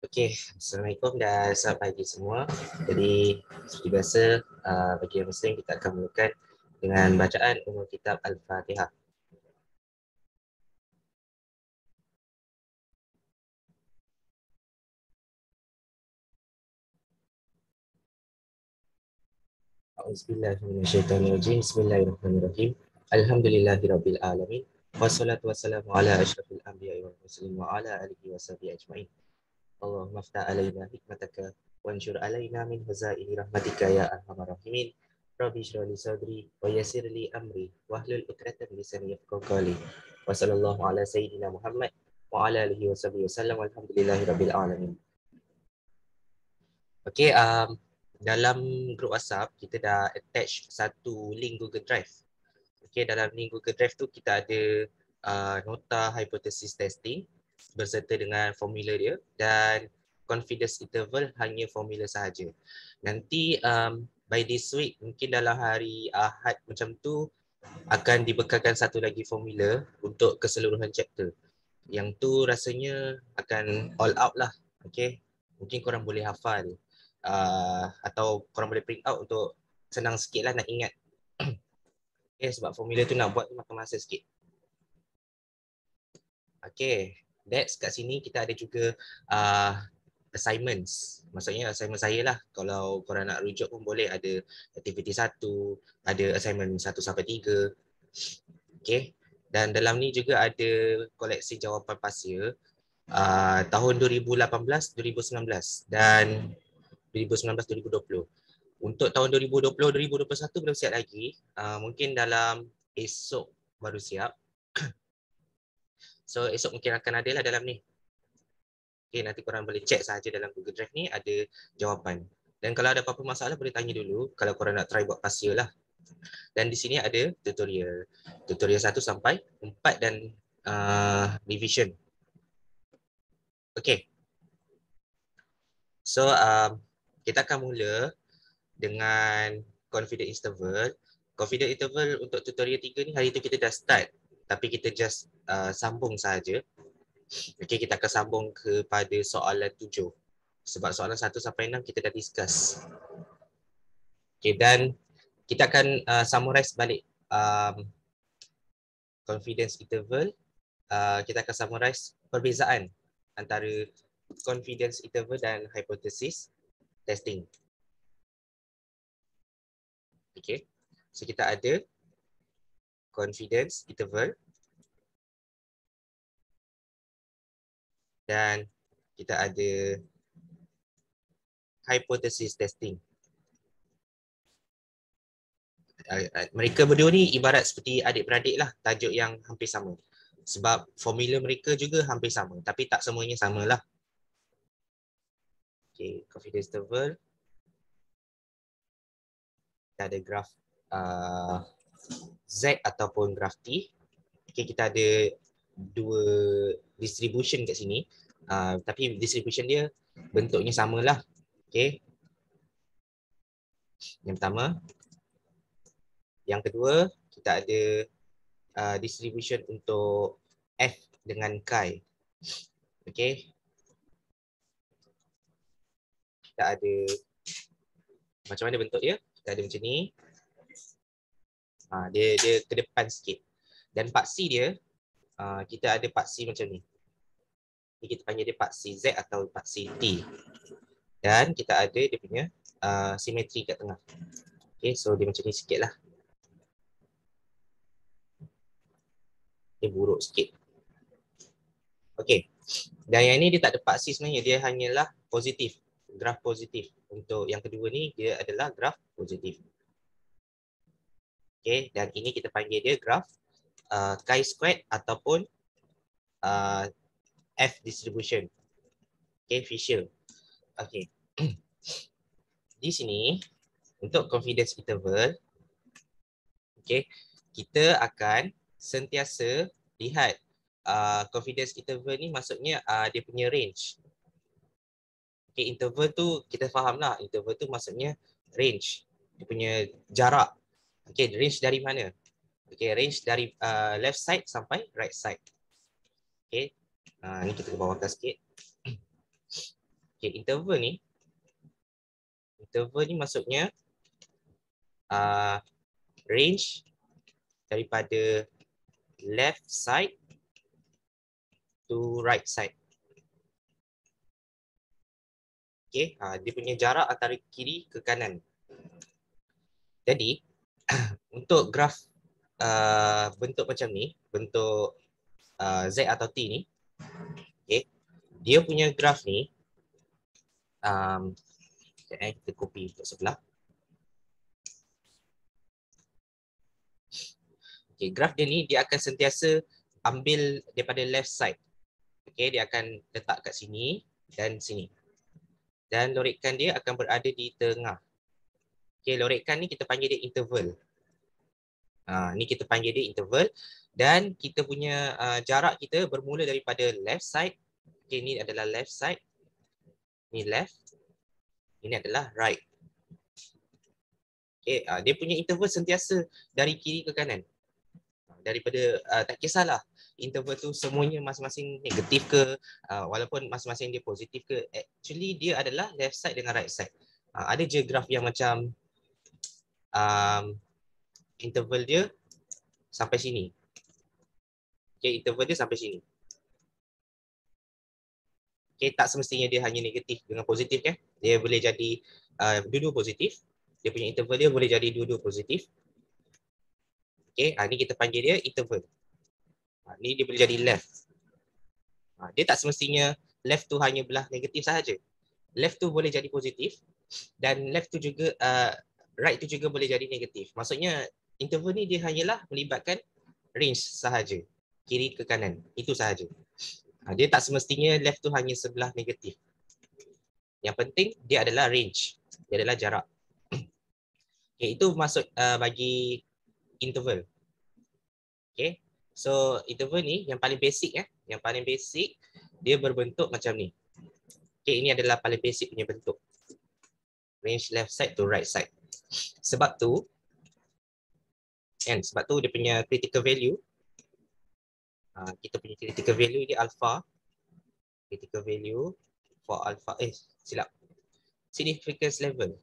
Okey, Assalamualaikum dan selamat pagi semua. Jadi seperti biasa, bagi yang Muslim kita akan mulakan dengan bacaan umum kitab Al-Fatihah. A'udzubillahiminasyaitonirrajim. Bismillahirrahmanirrahim. Alhamdulillahirabbil alamin. Wassalatu wassalamu ala asyrafil anbiya'i wal mursalin wa ala alihi washabihi ajmain. Allahumma ftah alaina hikmataka wanshur alaina min hazaini rahmatika ya arhamar rahimin. Rabbi shrah li sadri wa yassir li amri wahlul 'uqdatam min lisani yafqahu qawli. Wa sallallahu ala sayyidina Muhammad wa ala alihi washabihi wasallam. Walhamdulillahirabbil alamin. Okey, dalam grup WhatsApp kita dah attach satu link Google Drive. Okey, dalam link Google Drive tu kita ada nota hypothesis testing berserta dengan formula dia dan confidence interval hanya formula sahaja. Nanti by this week, mungkin dalam hari Ahad macam tu akan dibekalkan satu lagi formula untuk keseluruhan chapter. Yang tu rasanya akan all out lah. Okay, mungkin korang boleh hafal atau korang boleh print out untuk senang sikit lah nak ingat. Okay, sebab formula tu nak buat tu makan masa sikit. Okay, next kat sini kita ada juga assignments. Maksudnya assignment saya lah. Kalau korang nak rujuk pun boleh, ada aktiviti 1, ada assignment 1 sampai 3. Okay, dan dalam ni juga ada koleksi jawapan pasia tahun 2018, 2019 dan 2019-2020. Untuk tahun 2020-2021 belum siap lagi. Mungkin dalam esok baru siap. So esok mungkin akan ada lah dalam ni. Okay, nanti korang boleh check sahaja dalam Google Drive ni ada jawapan. Dan kalau ada apa-apa masalah boleh tanya dulu kalau korang nak try buat pasia lah. Dan di sini ada tutorial. Tutorial 1 sampai 4 dan revision. Okay. So kita akan mula dengan confidence interval. Confidence interval untuk tutorial 3 ni hari tu kita dah start. Tapi kita just sambung sahaja. Okay, kita akan sambung kepada soalan 7. Sebab soalan 1 sampai 6 kita dah discuss. Okay, dan kita akan summarize balik confidence interval. Kita akan summarize perbezaan antara confidence interval dan hypothesis testing. Okay, so kita ada confidence interval dan kita ada hypothesis testing. Mereka berdua ni ibarat seperti adik-beradik lah, tajuk yang hampir sama. Sebab formula mereka juga hampir sama, tapi tak semuanya sama lah. Okay, confidence interval. Kita ada graf Z ataupun graf T. Okay, kita ada dua distribution kat sini. Tapi distribution dia bentuknya samalah. Okay. Yang pertama. Yang kedua, kita ada distribution untuk F dengan Chi. Okay. Kita ada macam mana bentuk dia? Kita ada macam ni. Dia ke depan sikit. Dan paksi dia, kita ada paksi macam ni. Ini kita panggil dia paksi Z atau paksi T. Dan kita ada dia punya simetri kat tengah. Okay, so dia macam ni sikit lah. Dia buruk sikit. Okay. Dan yang ni dia tak ada paksi sebenarnya. Dia hanyalah positif. Graf positif. Untuk yang kedua ni, dia adalah graf positif. Okay. Dan ini kita panggil dia graf chi-squared ataupun F distribution. Okay, Fisher. Okay. Di sini, untuk confidence interval, okay, kita akan sentiasa lihat confidence interval ni maksudnya dia punya range. Okay, interval tu kita faham lah. Interval tu maksudnya range. Dia punya jarak. Okay, range dari mana? Okay, range dari left side sampai right side. Okay, ni kita bawahkan sikit. Okay, interval ni maksudnya range daripada left side to right side. Okay, dia punya jarak antara kiri ke kanan. Jadi untuk graf bentuk macam ni, bentuk Z atau T ni, okay, dia punya graf ni, kita copy untuk sebelah. Okay, graf dia ni dia akan sentiasa ambil daripada left side. Okay, dia akan letak kat sini dan sini. Dan lorekan dia akan berada di tengah. Okay, lorekan ni kita panggil dia interval. Ni kita panggil dia interval. Dan kita punya jarak kita bermula daripada left side. Okay, ni adalah left side. Ni left. Ini adalah right. Okay, dia punya interval sentiasa dari kiri ke kanan. Daripada tak kisahlah interval tu semuanya masing-masing negatif ke, walaupun masing-masing dia positif ke, actually dia adalah left side dengan right side. Ada je graf yang macam interval dia sampai sini. Okay, interval dia sampai sini. Okay, tak semestinya dia hanya negatif dengan positif kan. Dia boleh jadi dua-dua positif. Dia punya interval dia boleh jadi dua-dua positif. Okay, ni kita panggil dia interval. Ni dia boleh jadi left. Dia tak semestinya left tu hanya belah negatif sahaja. Left tu boleh jadi positif dan left tu juga right tu juga boleh jadi negatif. Maksudnya interval ni dia hanyalah melibatkan range sahaja, kiri ke kanan, itu sahaja. Dia tak semestinya left tu hanya sebelah negatif. Yang penting dia adalah range, dia adalah jarak. Okay, itu maksud bagi interval. Okay, so interval ni yang paling basic yang paling basic dia berbentuk macam ni. Okay, ini adalah paling basic punya bentuk. Range left side to right side. Sebab tu dia punya critical value, kita punya critical value dia alpha. Critical value for alpha, significance level.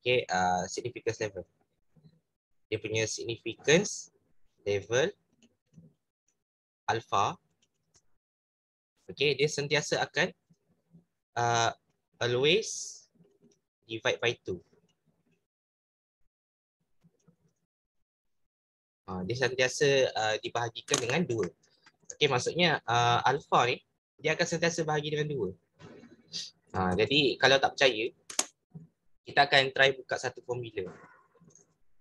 Okay, significance level. Dia punya significance level alpha. Okay, dia sentiasa akan always divide by 2. Dia sentiasa dibahagikan dengan 2. Okay, maksudnya alpha ni dia akan sentiasa bahagi dengan 2. Jadi kalau tak percaya, kita akan try buka satu formula.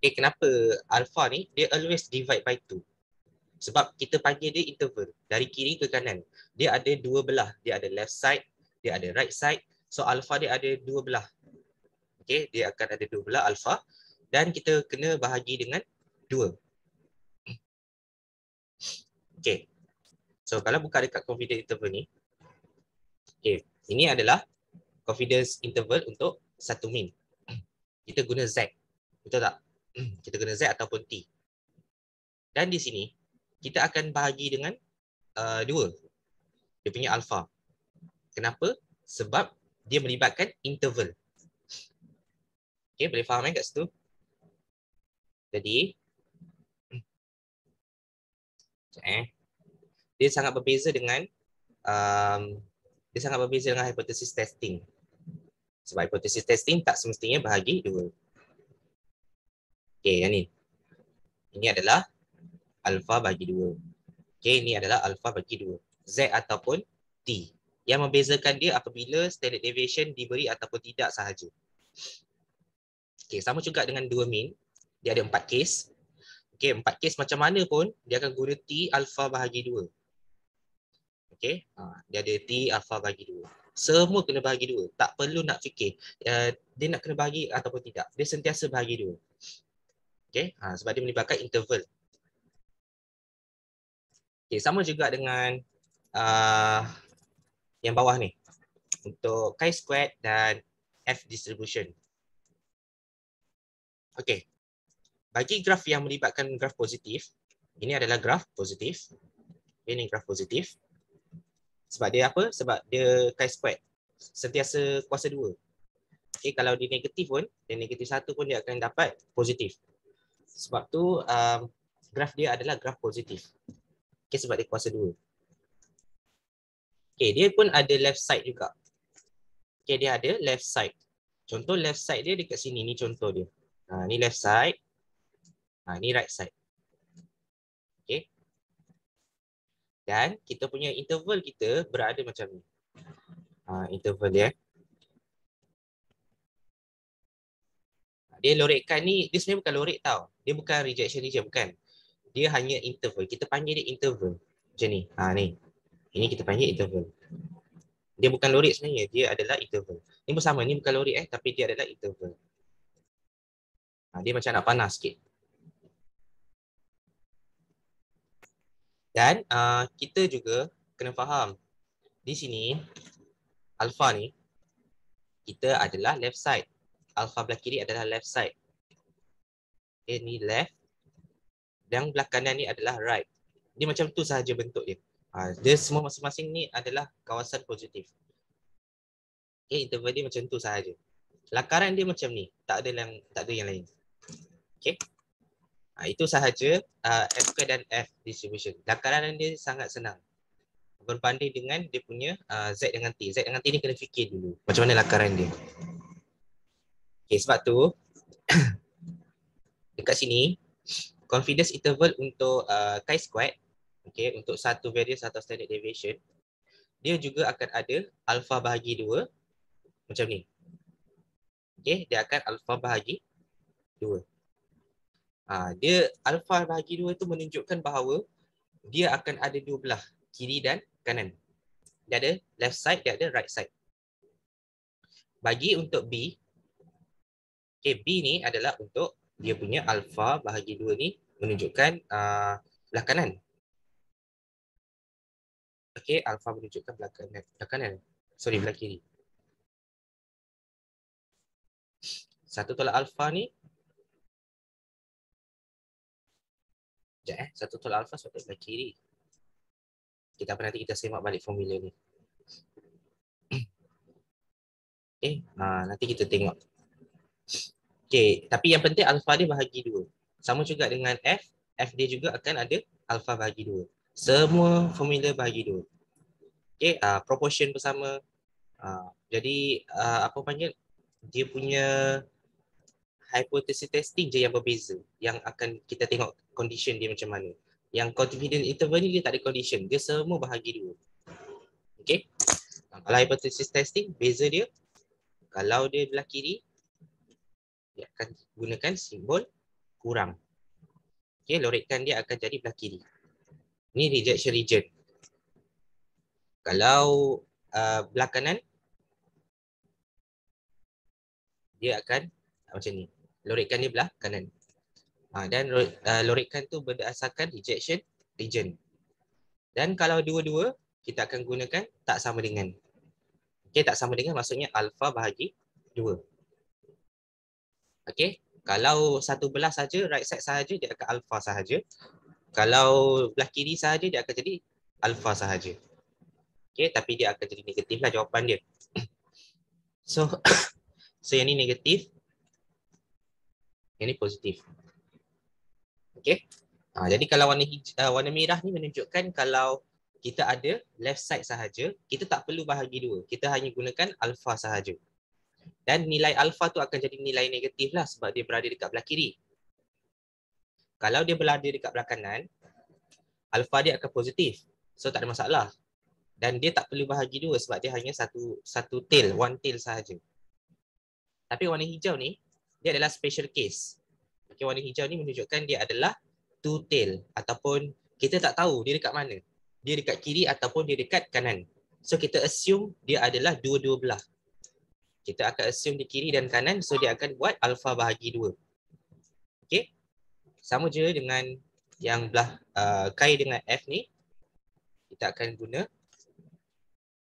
Okay, kenapa alpha ni dia always divide by 2? Sebab kita panggil dia interval dari kiri ke kanan. Dia ada dua belah. Dia ada left side, dia ada right side. So alpha dia ada dua belah. Okay, dia akan ada dua belah alpha dan kita kena bahagi dengan 2. Okay. So kalau buka dekat confidence interval ni, okay, ini adalah confidence interval untuk satu min. Kita guna Z. Betul tak? Kita guna Z ataupun T. Dan di sini kita akan bahagi dengan 2. Dia punya alpha. Kenapa? Sebab dia melibatkan interval. Okay, boleh faham kat situ? Jadi dia sangat berbeza dengan hypothesis testing. Sebab hypothesis testing tak semestinya bahagi 2. Okay, yang ni. Ini adalah alpha bagi 2. Okay, ini adalah alpha bagi 2. Z ataupun T. Yang membezakan dia apabila standard deviation diberi ataupun tidak sahaja. Okay, sama juga dengan 2 min. Dia ada 4 case. Okay, 4 case macam mana pun, dia akan guna T alpha bahagi 2. Okay, dia ada T alpha bahagi 2. Semua kena bahagi 2. Tak perlu nak fikir dia nak kena bahagi ataupun tidak. Dia sentiasa bahagi 2. Okay, sebab dia melibatkan interval. Okay, sama juga dengan yang bawah ni. Untuk chi-squared dan F distribution. Okay, bagi graf yang melibatkan graf positif, ini adalah graf positif. Ini graf positif. Sebab dia apa? Sebab dia chi-squared. sentiasa kuasa 2. Okay, kalau dia negatif pun, dan negatif 1 pun dia akan dapat positif. Sebab tu graf dia adalah graf positif. Okay, sebab dia kuasa 2. Okay, dia pun ada left side juga. Okay, dia ada left side. Contoh left side dia dekat sini. Ni contoh dia. Ni left side. Ni right side. Okay. Dan kita punya interval kita berada macam ni. Interval dia. Dia lorekkan ni, dia sebenarnya bukan lorek tau. Dia bukan rejection region, bukan. Dia hanya interval. Kita panggil dia interval. Macam ni. Ni. Ini kita panggil interval. Dia bukan lorek sebenarnya, dia adalah interval. Ni pun sama, ni bukan lorek tapi dia adalah interval. Dia macam nak panas sikit. Dan kita juga kena faham, di sini, alpha ni, kita adalah left side. Alpha belah kiri adalah left side. Okay, ni left. Dan belah kanan ni adalah right. Dia macam tu sahaja bentuk dia. Dia semua masing-masing ni adalah kawasan positif. Okay, interval dia macam tu sahaja. Lakaran dia macam ni. Tak ada yang lain. Okay. Itu sahaja F2 dan F distribution. Lakaran dia sangat senang. Berbanding dengan dia punya Z dengan T. Z dengan T ni kena fikir dulu. Macam mana lakaran dia. Okay, sebab tu dekat sini confidence interval untuk chi-squared, okay, untuk satu variance atau standard deviation, dia juga akan ada alpha bahagi 2 macam ni. Okay, dia akan alpha bahagi 2. Dia alpha bahagi 2 tu menunjukkan bahawa dia akan ada dua belah, kiri dan kanan. Dia ada left side, dia ada right side. Bagi untuk B, okay, B ni adalah untuk dia punya alpha bahagi 2 ni menunjukkan belah kanan. Okay, alpha menunjukkan belah kanan. Sorry, belah kiri. Satu tolak alpha ni. Sekejap satu tolak alpha sebab belah kiri. Kita nanti kita semak balik formula ni. Okay, nanti kita tengok. Okay, tapi yang penting alpha dia bahagi 2. Sama juga dengan F. F dia juga akan ada alpha bahagi 2. Semua formula bahagi 2. Okay, proportion bersama. Jadi, apa panggil? Dia punya hypothesis testing je yang berbeza. Yang akan kita tengok condition dia macam mana. Yang confidence interval ni dia tak ada condition. Dia semua bahagi 2. Okay. Kalau hypothesis testing, beza dia. Kalau dia belah kiri, dia akan gunakan simbol kurang. Okay, lorekkan dia akan jadi belah kiri. Ini rejection region. Kalau belah kanan, dia akan macam ni. Lorekkan dia belah kanan. Dan lorekkan tu berdasarkan rejection region. Dan kalau dua-dua, kita akan gunakan tak sama dengan. Okay, tak sama dengan maksudnya alpha bahagi 2. Okay, kalau satu belah saja, right side sahaja, dia akan alpha sahaja. Kalau belah kiri sahaja, dia akan jadi alpha sahaja. Okay, tapi dia akan jadi negatif lah jawapan dia. So, yang ni negatif. Yang ni positif. Okay. Jadi kalau warna merah ni menunjukkan kalau kita ada left side sahaja, kita tak perlu bahagi 2. Kita hanya gunakan alpha sahaja. Dan nilai alpha tu akan jadi nilai negatif lah sebab dia berada dekat belah kiri. Kalau dia berada dekat belah kanan, alpha dia akan positif. So tak ada masalah. Dan dia tak perlu bahagi 2 sebab dia hanya satu tail, one tail sahaja. Tapi warna hijau ni, dia adalah special case. Okay, warna hijau ni menunjukkan dia adalah two tail ataupun kita tak tahu dia dekat mana. Dia dekat kiri ataupun dia dekat kanan. So kita assume dia adalah dua-dua belah. Kita akan assume di kiri dan kanan, so dia akan buat alpha bahagi 2. Okay. Sama je dengan yang belah chi dengan F ni. Kita akan guna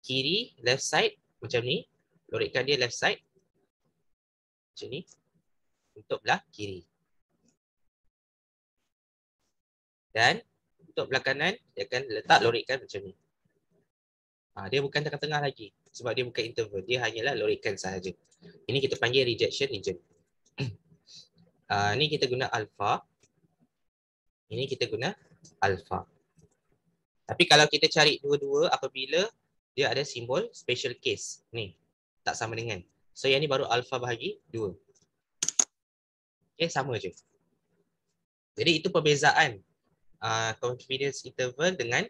kiri, left side macam ni. Lorekkan dia left side. Macam ni. Untuk belah kiri. Dan untuk belah kanan, dia akan letak lorekkan macam ni. Dia bukan tengah-tengah lagi. sebab dia bukan interval, dia hanyalah lorikan sahaja. Ini kita panggil rejection region. Ni kita guna alpha. Ini kita guna alpha. Tapi kalau kita cari dua-dua apabila dia ada simbol special case. Ni, tak sama dengan. So yang ni baru alpha bahagi 2. Okay, sama je. Jadi itu perbezaan confidence interval dengan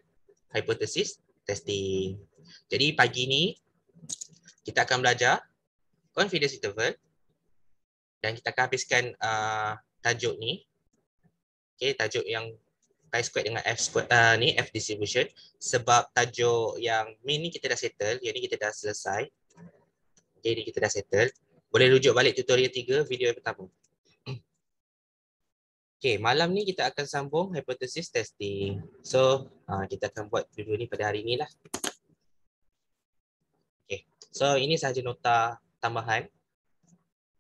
hypothesis testing. Jadi pagi ni kita akan belajar confidence interval dan kita akan habiskan tajuk ni. Okay, tajuk yang chi-square dengan f-square ni f distribution, sebab tajuk yang main ni kita dah settle, yang ni kita dah selesai. Okay, ni kita dah settle. Boleh rujuk balik tutorial 3 video yang pertama. Okay, malam ni kita akan sambung hypothesis testing. So, kita akan buat dua-dua ni pada hari ni lah. Okay, so ini sahaja nota tambahan.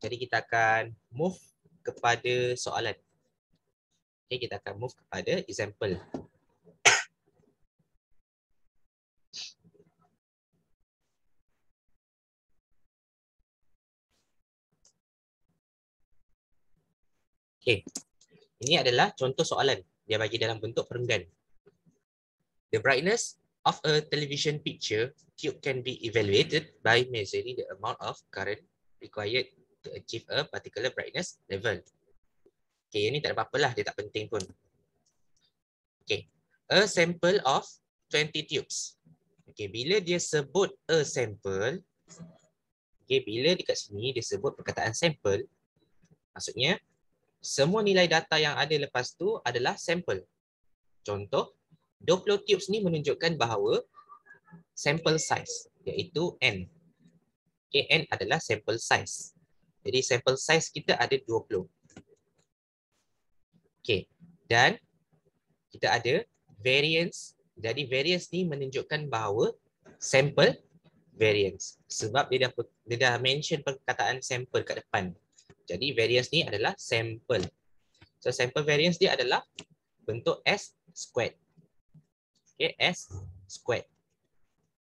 Jadi kita akan move kepada soalan. Okay, kita akan move kepada example. Okay, ini adalah contoh soalan. Dia bagi dalam bentuk perenggan. The brightness of a television picture tube can be evaluated by measuring the amount of current required to achieve a particular brightness level. Okay, ini tak ada apa-apalah, dia tak penting pun. Okay, a sample of 20 tubes. Okay, bila dia sebut a sample, okay, bila dekat sini dia sebut perkataan sample, maksudnya semua nilai data yang ada lepas tu adalah sampel. Contoh, 20 tubes ni menunjukkan bahawa sample size, iaitu N. Okay, N adalah sample size. Jadi sample size kita ada 20. Okay, dan kita ada variance. Jadi variance ni menunjukkan bahawa sample variance. Sebab dia dah mention perkataan sample kat depan. Jadi variance ni adalah sample. So sample variance dia adalah bentuk S squared. Okay, S squared.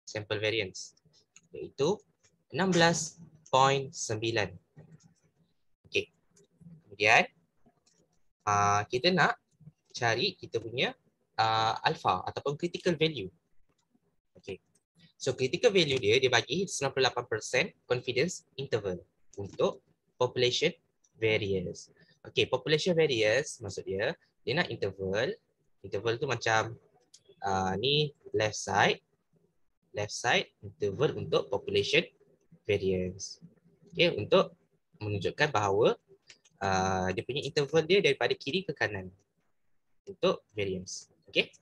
Sample variance. Iaitu 16.9. Okay. Kemudian kita nak cari kita punya alpha ataupun critical value. Okay. So critical value dia bagi 98% confidence interval untuk population variance. Okay, population variance maksud dia nak interval. Interval tu macam ni left side interval untuk population variance. Okay, untuk menunjukkan bahawa dia punya interval dia daripada kiri ke kanan untuk variance. Okay.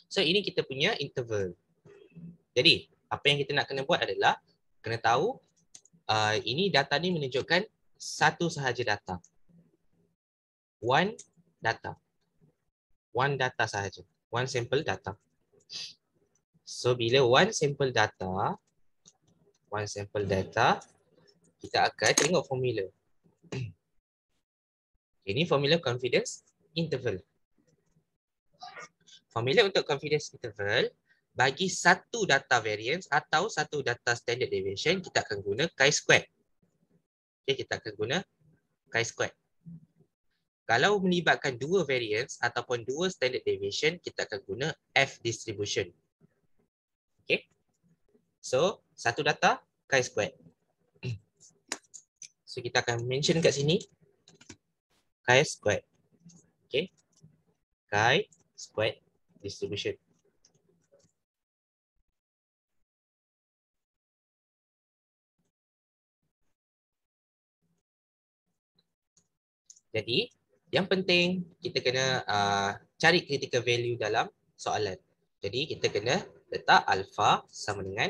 So ini kita punya interval. Jadi apa yang kita nak kena buat adalah kena tahu ini data ni menunjukkan satu sahaja data. One data. One data sahaja. One sample data. So bila one sample data, kita akan tengok formula. Ini formula confidence interval. Formula untuk confidence interval, bagi satu data variance atau satu data standard deviation, kita akan guna chi-square. Okay, kita akan guna chi-square. Kalau melibatkan dua variance ataupun dua standard deviation, kita akan guna F distribution. Okay. So, satu data, chi-square. So, kita akan mention kat sini chi-square. Okay. Chi-square distribution. Jadi, yang penting kita kena cari critical value dalam soalan. Jadi, kita kena letak alpha sama dengan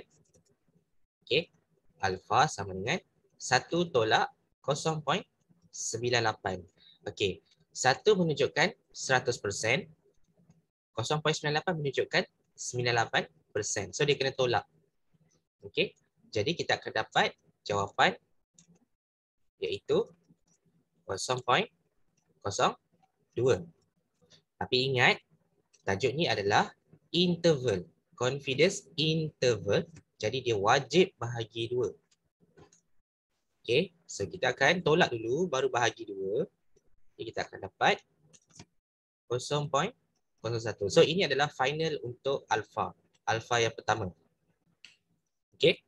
alpha sama dengan 1 tolak 0.98. Okey, 1 menunjukkan 100%, 0.98 menunjukkan 98%. So dia kena tolak. Okey, jadi kita akan dapat jawapan iaitu 0.02. Tapi ingat, tajuk ni adalah interval, confidence interval. Jadi dia wajib bahagi 2. Okay, so kita akan tolak dulu baru bahagi 2. Jadi kita akan dapat 0.01. So ini adalah final untuk alpha. Alpha yang pertama. Okay.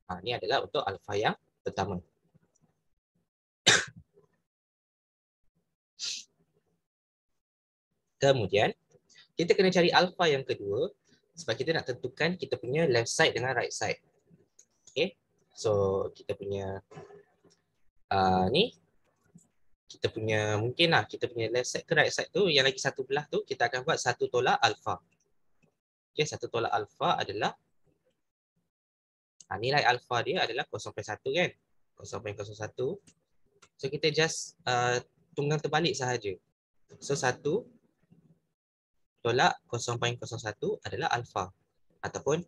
Ini adalah untuk alpha yang pertama. Kemudian, kita kena cari alpha yang kedua sebab kita nak tentukan kita punya left side dengan right side. Okay. So, kita punya ni, kita punya mungkin lah, kita punya left side ke right side tu, yang lagi satu belah tu, kita akan buat satu tolak alpha. Okay, satu tolak alpha adalah, nilai alpha dia adalah 0.1 kan? 0.01. So, kita just tunggang terbalik sahaja. So, 1 tolak 0.01 adalah alpha. Ataupun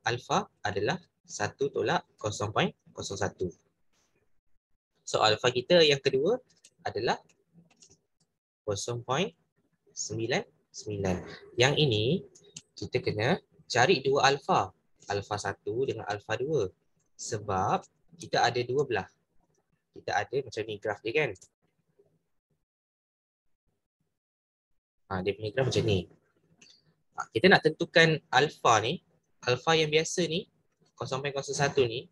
alpha adalah 1 tolak 0.01. So, alpha kita yang kedua adalah 0.99. Yang ini, kita kena cari dua alpha. Alpha 1 dengan alpha 2. Sebab kita ada dua belah. Kita ada macam ni graf dia kan. Dia punya graf macam ni. Kita nak tentukan alpha ni. Alpha yang biasa ni, 0.01 ni,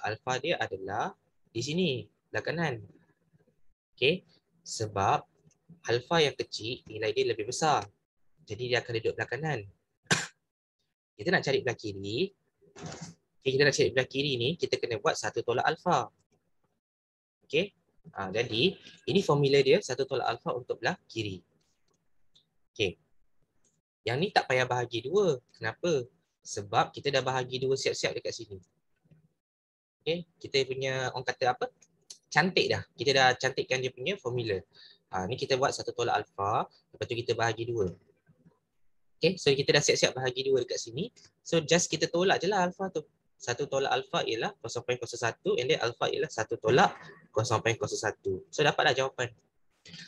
alpha dia adalah di sini, belah kanan. Okay. Sebab alpha yang kecil, nilai dia lebih besar. Jadi dia akan duduk belah kanan. Kita nak cari belah kiri. Okay, kita nak cari belah kiri ni, kita kena buat satu tolak alpha. Okay. Jadi, ini formula dia, satu tolak alpha untuk belah kiri. Okay. Yang ni tak payah bahagi 2. Kenapa? Sebab kita dah bahagi 2 siap-siap dekat sini. Okay. Kita punya, orang kata apa? Cantik dah. Kita dah cantikkan dia punya formula. Ni kita buat satu tolak alpha, lepas tu kita bahagi 2. Okay, so kita dah siap-siap bahagi 2 dekat sini. So just kita tolak je lah alpha tu. Satu tolak alpha ialah 0.01 and then alpha ialah satu tolak 0.01. So dapatlah jawapan.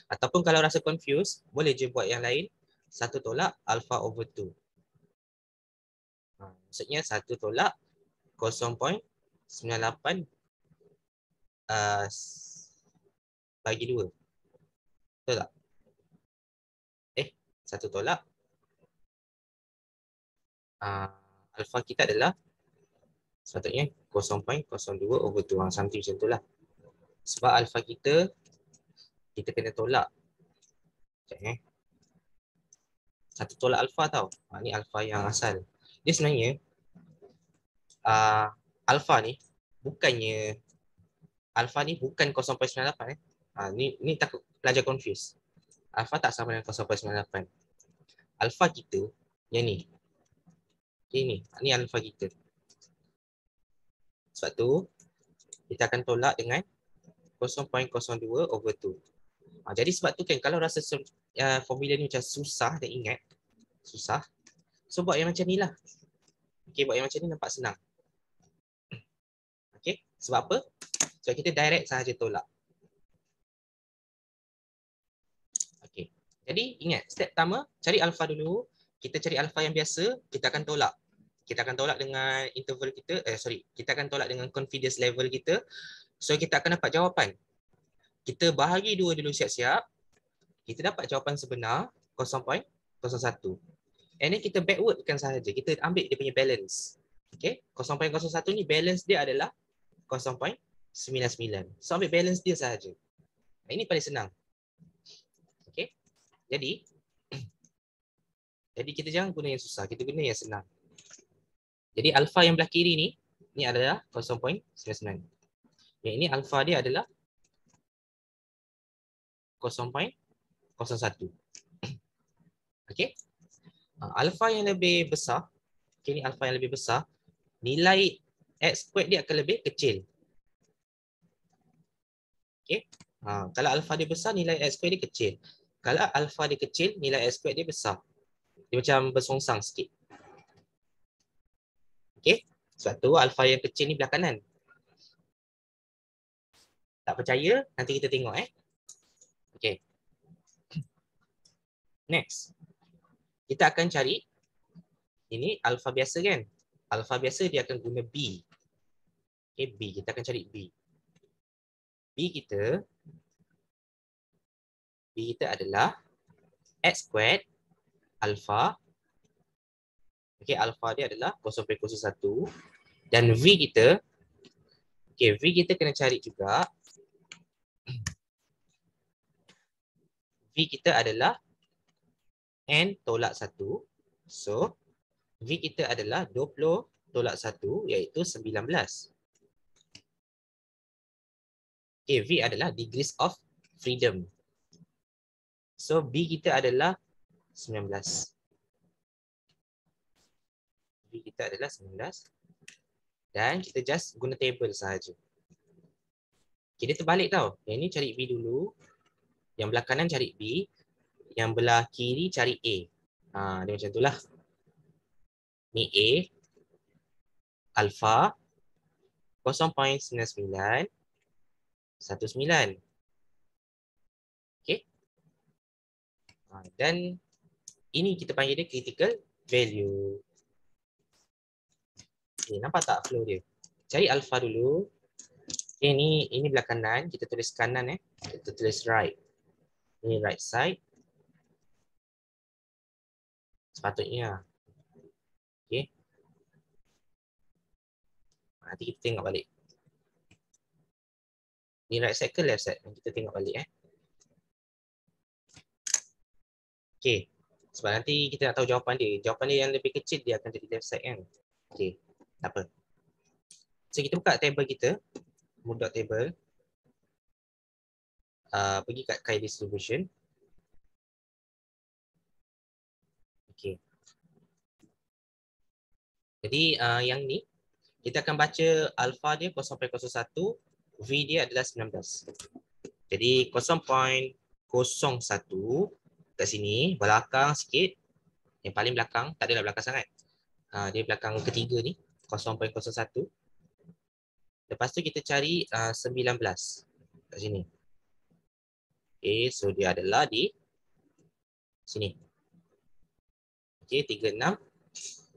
Ataupun kalau rasa confused, boleh je buat yang lain. Satu tolak alpha over 2. Maksudnya satu tolak 0.98 bagi 2. Betul tak? Satu tolak alpha kita adalah sepatutnya 0.02 over 2. Something macam tu lah. Sebab alpha kita kena tolak. Sekejap, satu tolak alpha tau. Ni alpha yang asal. Dia sebenarnya alpha ni bukannya alpha ni bukan 0.98 ni takut pelajar confuse. Alpha tak sama dengan 0.98. Alpha kita yang ni. Okay, ni alpha kita. Sebab tu kita akan tolak dengan 0.02 over 2. Jadi sebab tu kan kalau rasa formula ni macam susah dan ingat, susah, so buat yang macam ni lah. Okay, buat yang macam ni nampak senang. Okay, sebab apa? Sebab kita direct sahaja tolak. Okay, jadi ingat step pertama, cari alpha dulu. Kita cari alpha yang biasa, kita akan tolak. Kita akan tolak dengan interval kita, kita akan tolak dengan confidence level kita. So kita akan dapat jawapan. Kita bahagi 2 dulu siap-siap. Kita dapat jawapan sebenar 0.01. And then kita backwardkan sahaja. Kita ambil dia punya balance. Okay, 0.01 ni balance dia adalah 0.99. So ambil balance dia sahaja. Ini paling senang. Okay, jadi kita jangan guna yang susah, kita guna yang senang. Jadi alpha yang belah kiri ni adalah 0.99. Yang ini alpha dia adalah 0.01. Okay. Alpha yang lebih besar, okay, ni alpha yang lebih besar, nilai x squared dia akan lebih kecil. Okay. Kalau alpha dia besar, nilai x squared dia kecil. Kalau alpha dia kecil, nilai x squared dia besar. Dia macam bersongsang sikit. Okay. Sebab tu alpha yang kecil ni belah kanan. Tak percaya, nanti kita tengok. Okay. Next. Kita akan cari Ini alfa biasa kan? Alfa biasa dia akan guna B. Okay, B. Kita akan cari B. B kita adalah X squared alfa. Okay, alfa dia adalah 0.01. Dan V kita, okay, V kita kena cari juga. V kita adalah N tolak 1. So, V kita adalah 20 tolak 1 iaitu 19. Okay, V adalah degrees of freedom. So, B kita adalah 19. V kita adalah 19. Dan kita just guna table sahaja. Kita terbalik tau. Yang ni cari B dulu. Yang belah kanan cari B. Yang belah kiri cari A. Dia macam itulah. Ni A. Alpha 0.9919. Okay. Dan ini kita panggil dia critical value. Okay, nampak tak flow dia? Cari alpha dulu. Okay, ini belah kanan. Kita tulis kanan. Kita tulis right. Ini right side. Sepatutnya. Okay. Nanti kita tengok balik. Ni right side ke left side? Kita tengok balik. Okay. Sebab nanti kita nak tahu jawapan dia. Jawapan dia yang lebih kecil dia akan jadi left side kan. Okay. Tak apa. So kita buka table kita. Mood table. Pergi kat Chi distribution. Okay. Jadi yang ni kita akan baca alpha dia 0.01, V dia adalah 19. Jadi 0.01 kat sini, belakang sikit. Yang paling belakang, tak adalah belakang sangat. Dia belakang ketiga ni, 0.01. Lepas tu kita cari 19 kat sini. Okay, so dia adalah di sini. Okay, 36,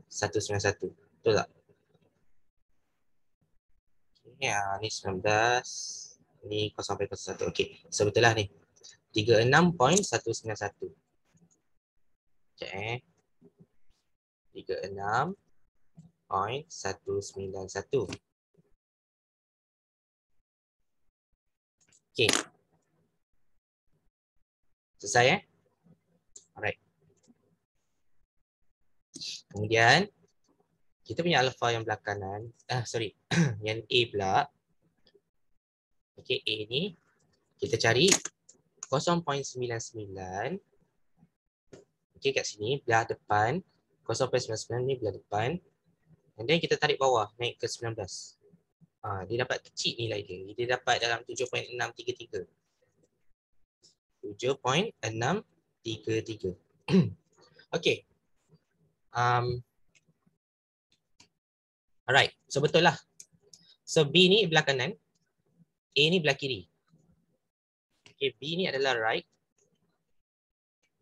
191. Betul tak? Okay, ni 19. Ni 0.01. Okay, so betul lah ni. 36.191. Okay. 36.191. Okay. Selesai Alright. Kemudian kita punya alpha yang belah kanan. Yang A pula. Okay, A ni kita cari 0.99. Okay, kat sini belah depan. 0.99 ni belah depan. And then kita tarik bawah naik ke 19. Dia dapat kecil nilai dia. Dia dapat dalam 7.633. 7.633. Okay. Alright. So betul lah. So B ni belah kanan. A ni belah kiri. Okay. B ni adalah right.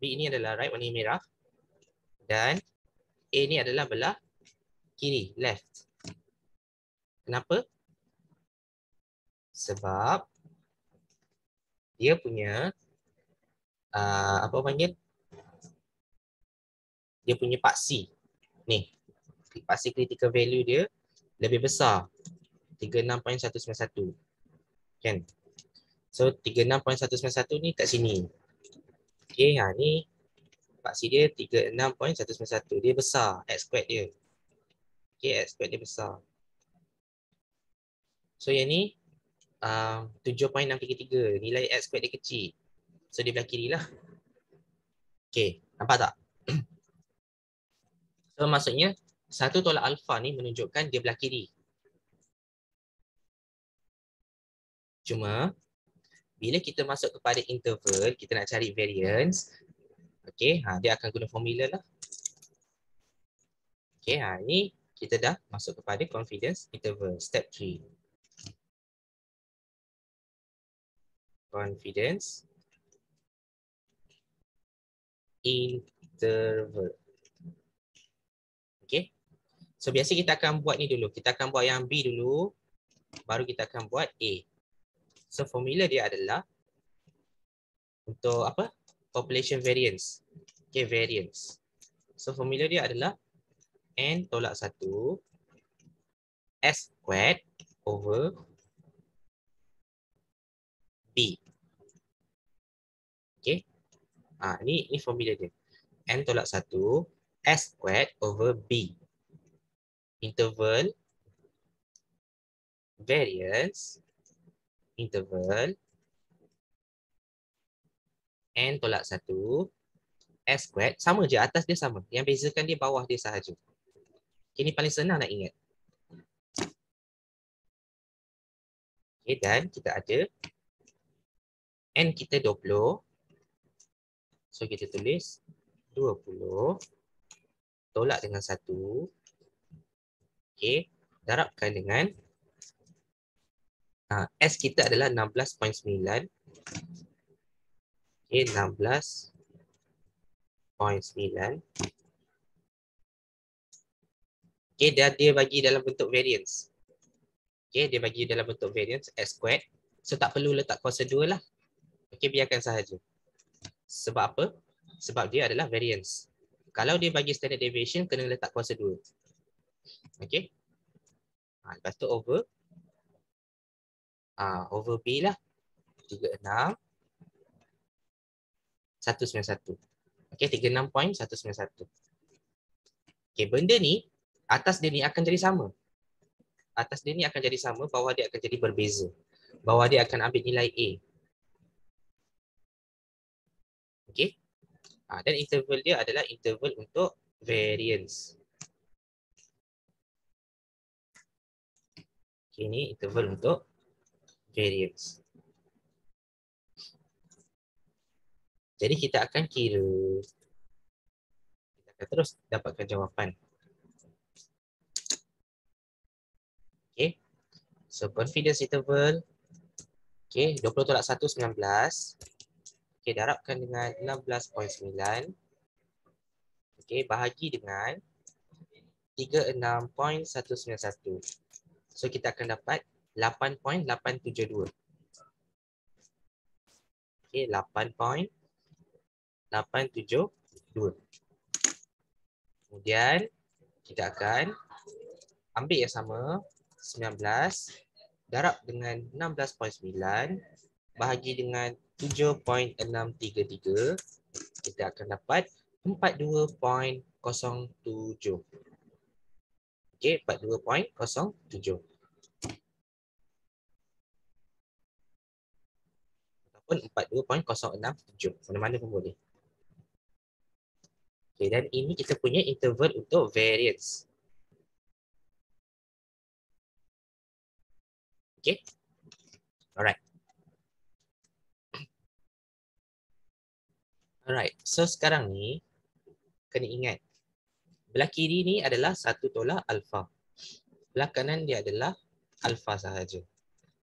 B ni adalah right warna merah. Dan A ni adalah belah kiri. Left. Kenapa? Sebab dia punya apa panggil? Dia punya paksi. Ni. Paksi critical value dia lebih besar. 36.191. Kan? So 36.191 ni kat sini. Okay, ni paksi dia 36.191. Dia besar. X squared dia. Okay, X squared dia besar. So yang ni 7.633. Nilai X squared dia kecil. So dia belah kiri lah. Okay, nampak tak? So maksudnya 1 tolak alfa ni menunjukkan dia belah kiri. Cuma bila kita masuk kepada interval, kita nak cari variance. Okay, dia akan guna formula lah. Okay, ni kita dah masuk kepada confidence interval. Step 3. Confidence interval. So biasa kita akan buat ni dulu. Kita akan buat yang B dulu. Baru kita akan buat A. So formula dia adalah untuk apa? Population variance. Okay, variance. So formula dia adalah N tolak 1 S squared over B. Okay. Ni formula dia. N tolak 1 S squared over B. Interval variance interval N tolak 1 S squared sama je, atas dia sama. Yang bezakan dia bawah dia sahaja. Okay, ni paling senang nak ingat. Okay, dan kita ada N kita 20. So kita tulis 20 tolak dengan 1. Okay, darabkan dengan S kita adalah 16.9. Okay, 16.9. Okay, dia bagi dalam bentuk variance. Okay, dia bagi dalam bentuk variance S squared. So tak perlu letak kuasa 2 lah. Okay, biarkan sahaja. Sebab apa? Sebab dia adalah variance. Kalau dia bagi standard deviation, kena letak kuasa 2. Okay. Lepas tu over B lah. 36 191. Okay, 36.191. Okay, benda ni, atas dia ni akan jadi sama. Atas dia ni akan jadi sama, bawah dia akan jadi berbeza. Bawah dia akan ambil nilai A. Okay. Dan interval dia adalah interval untuk variance. Okay, ni interval untuk variance. Jadi kita akan kira. Kita akan terus dapatkan jawapan. Okay. So confidence interval. Okay, 20 tolak 1, 19. Okay, darabkan dengan 16.9. Okay, bahagi dengan 36.191. So kita akan dapat 8.872. Okay, 8.872. Kemudian kita akan ambil yang sama, 19 darab dengan 16.9 bahagi dengan 7.633, kita akan dapat 42.07. Okey, 42.07. Ataupun 42.067. Mana-mana pun boleh. Okey, dan ini kita punya interval untuk variance. Okey. Alright. Alright. So sekarang ni kena ingat, belah kiri ni adalah 1 tolak alfa. Belah kanan dia adalah alfa sahaja.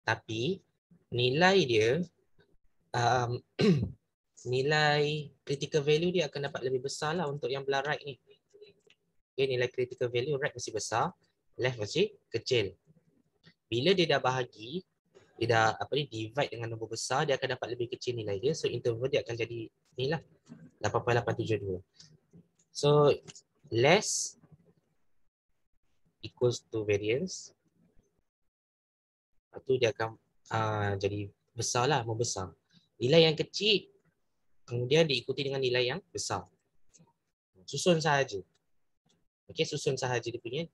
Tapi nilai dia nilai critical value dia akan dapat lebih besar lah untuk yang belah right ni. Okay, nilai critical value right mesti besar, left mesti kecil. Bila dia dah bahagi, dia dah divide dengan nombor besar, dia akan dapat lebih kecil nilai dia. So interval dia akan jadi ni lah, 8.872. So less equals to variance. Lepas tu dia akan jadi besar lah, membesar. Nilai yang kecil kemudian diikuti dengan nilai yang besar. Susun sahaja. Okey, susun sahaja dia punya.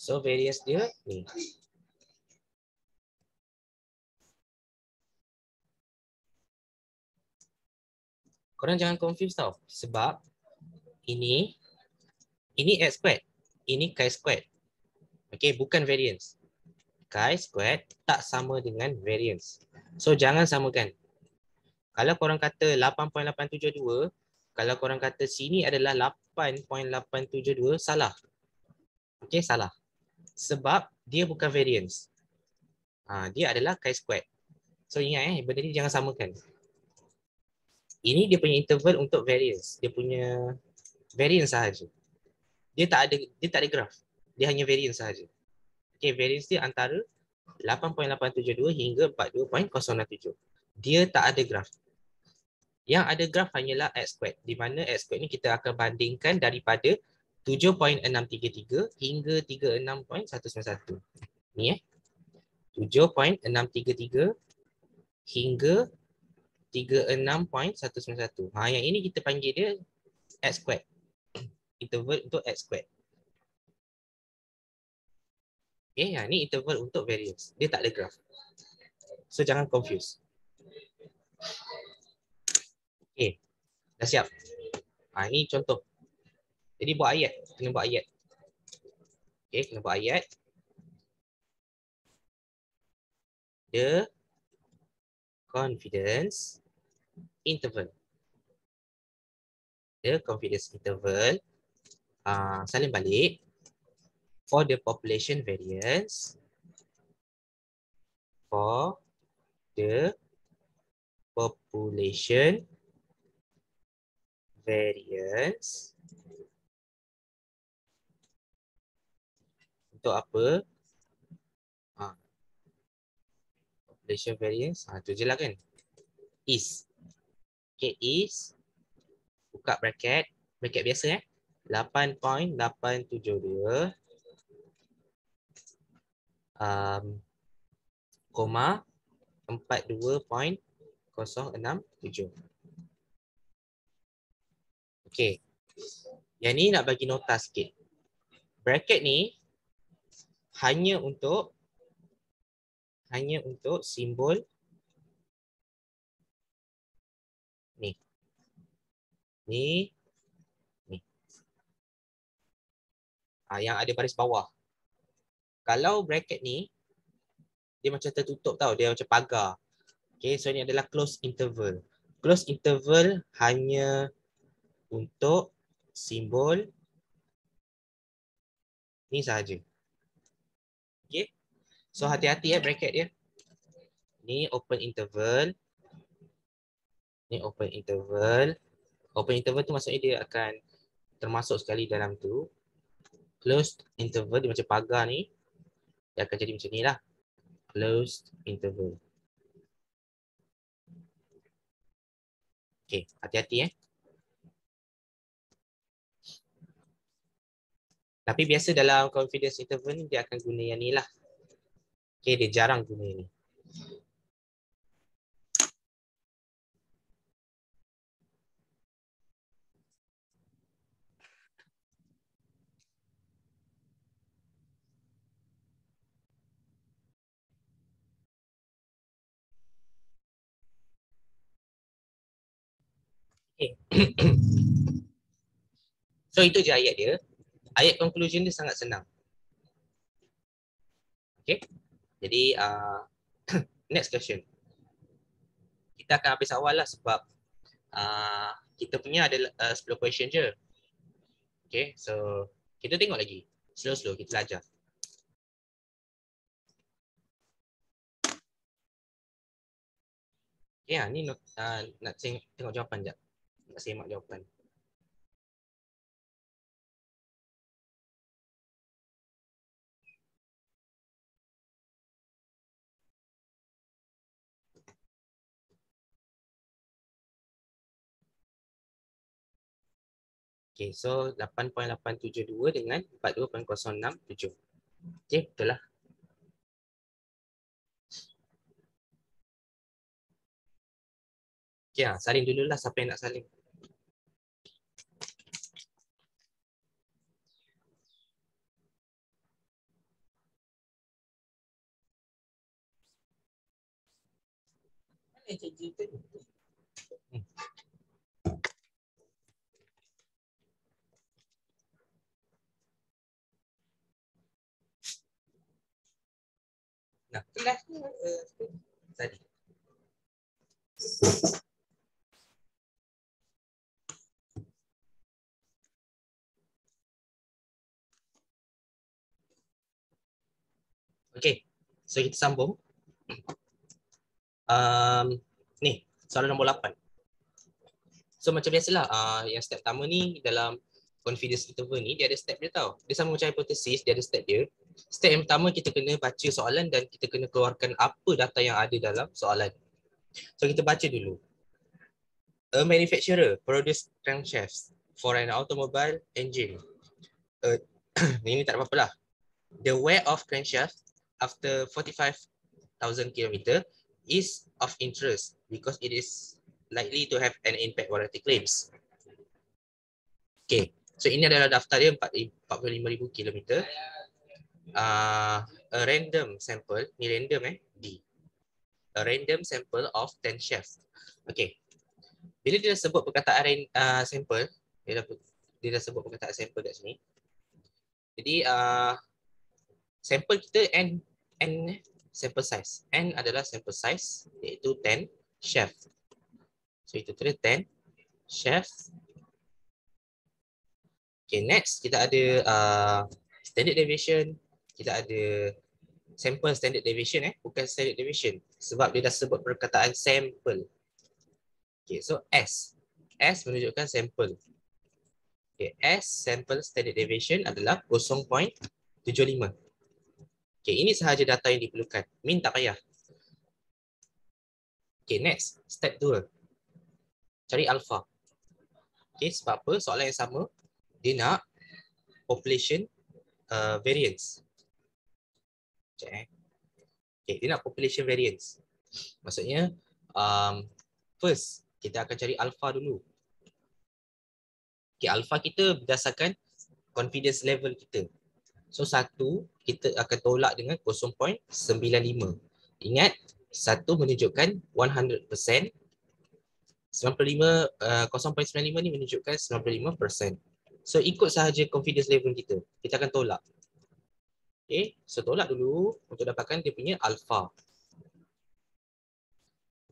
So variance dia ni. Korang jangan confuse tau. Sebab ini X squared. Ini chi squared. Okay, bukan variance. Chi squared tak sama dengan variance. So jangan samakan. Kalau korang kata 8.872, kalau korang kata sini adalah 8.872, salah. Okay, salah. Sebab dia bukan variance. Dia adalah chi-squared. So ingat benda ni jangan samakan. Ini dia punya interval untuk variance. Dia punya variance sahaja. Dia tak ada graph. Dia hanya variance sahaja. Okay, variance dia antara 8.872 hingga 42.067. Dia tak ada graph. Yang ada graph hanyalah x squared, di mana x squared ni kita akan bandingkan daripada 7.633 hingga 36.191. Ni 7.633 hingga 36.191. Yang ini kita panggil dia x squared. Interval untuk x squared. Okay, ni interval untuk variance. Dia tak ada graph. So jangan confuse. Okay, dah siap. Ini contoh. Jadi buat ayat. Kena buat ayat. Okay, kena buat ayat. The confidence interval. The confidence interval. Salin balik. For the population variance. For the population variance. Untuk apa? Population variance. Tu je lah kan. Is. Okay, is. Buka bracket. Bracket biasa 8.872 koma 42.067. Okay. Yang ni nak bagi nota sikit. Bracket ni hanya untuk simbol ni. Ni. Yang ada baris bawah. Kalau bracket ni dia macam tertutup tau, dia macam pagar. Okay, so ni adalah close interval. Close interval hanya untuk simbol ni sahaja. Okay, so hati-hati bracket dia. Ni open interval. Ni open interval. Open interval tu maksudnya dia akan termasuk sekali dalam tu. Closed interval dia macam pagar ni. Dia akan jadi macam ni lah. Closed interval. Okay, hati-hati Tapi biasa dalam confidence interval ni dia akan guna yang ni lah. Okay, dia jarang guna ni. Okay. So itu je ayat dia. Ayat conclusion dia sangat senang. Okay. Jadi next question. Kita akan habis awal lah sebab kita punya ada 10 question je. Okay, so kita tengok lagi. Slow-slow kita belajar. Okay, ni nak tengok jawapan sekejap. Nak semak jawapan. Okay, so 8.872 dengan 42.067. Okay, betul lah. Okay, saling dululah siapa yang nak saling. Nah, kelas tadi. Okay, so kita sambung. Ni, soalan nombor 8. So macam biasalah, yang step pertama ni dalam confidence interval ni, dia ada step dia tau. Dia sama macam hipotesis, dia ada step dia. Step yang pertama kita kena baca soalan dan kita kena keluarkan apa data yang ada dalam soalan. So kita baca dulu. A manufacturer produce crankshafts for an automobile engine. Ini tak ada apa-apa lah. The wear of crankshaft after 45,000 km is of interest because it is likely to have an impact warranty claims. Okay, so ini adalah daftar dia 45,000 km. A random sample, ni random D. A random sample of 10 shafts. Okay, bila dia sebut perkataan sample, dia dah sebut perkataan sample kat sini. Jadi sampel kita N sample size. N adalah sample size iaitu 10 shaft. So itu tadi 10 shaft. Okay, next kita ada standard deviation. Kita ada sample standard deviation bukan standard deviation sebab dia dah sebut perkataan sample. Okay, so S. S menunjukkan sample. Okay, S sample standard deviation adalah 0.75. Okay, ini sahaja data yang diperlukan. Min tak payah. Okay, next. Step 2. Cari alpha. Okay, sebab apa? Soalan yang sama. Dia nak population variance. Okay, dia nak population variance. Maksudnya, first, kita akan cari alpha dulu. Okay, alpha kita berdasarkan confidence level kita. So, 1, kita akan tolak dengan 0.95. Ingat, 1 menunjukkan 100%. 0.95 ni menunjukkan 95%. So, ikut sahaja confidence level kita. Kita akan tolak. Okay, so tolak dulu untuk dapatkan dia punya alpha.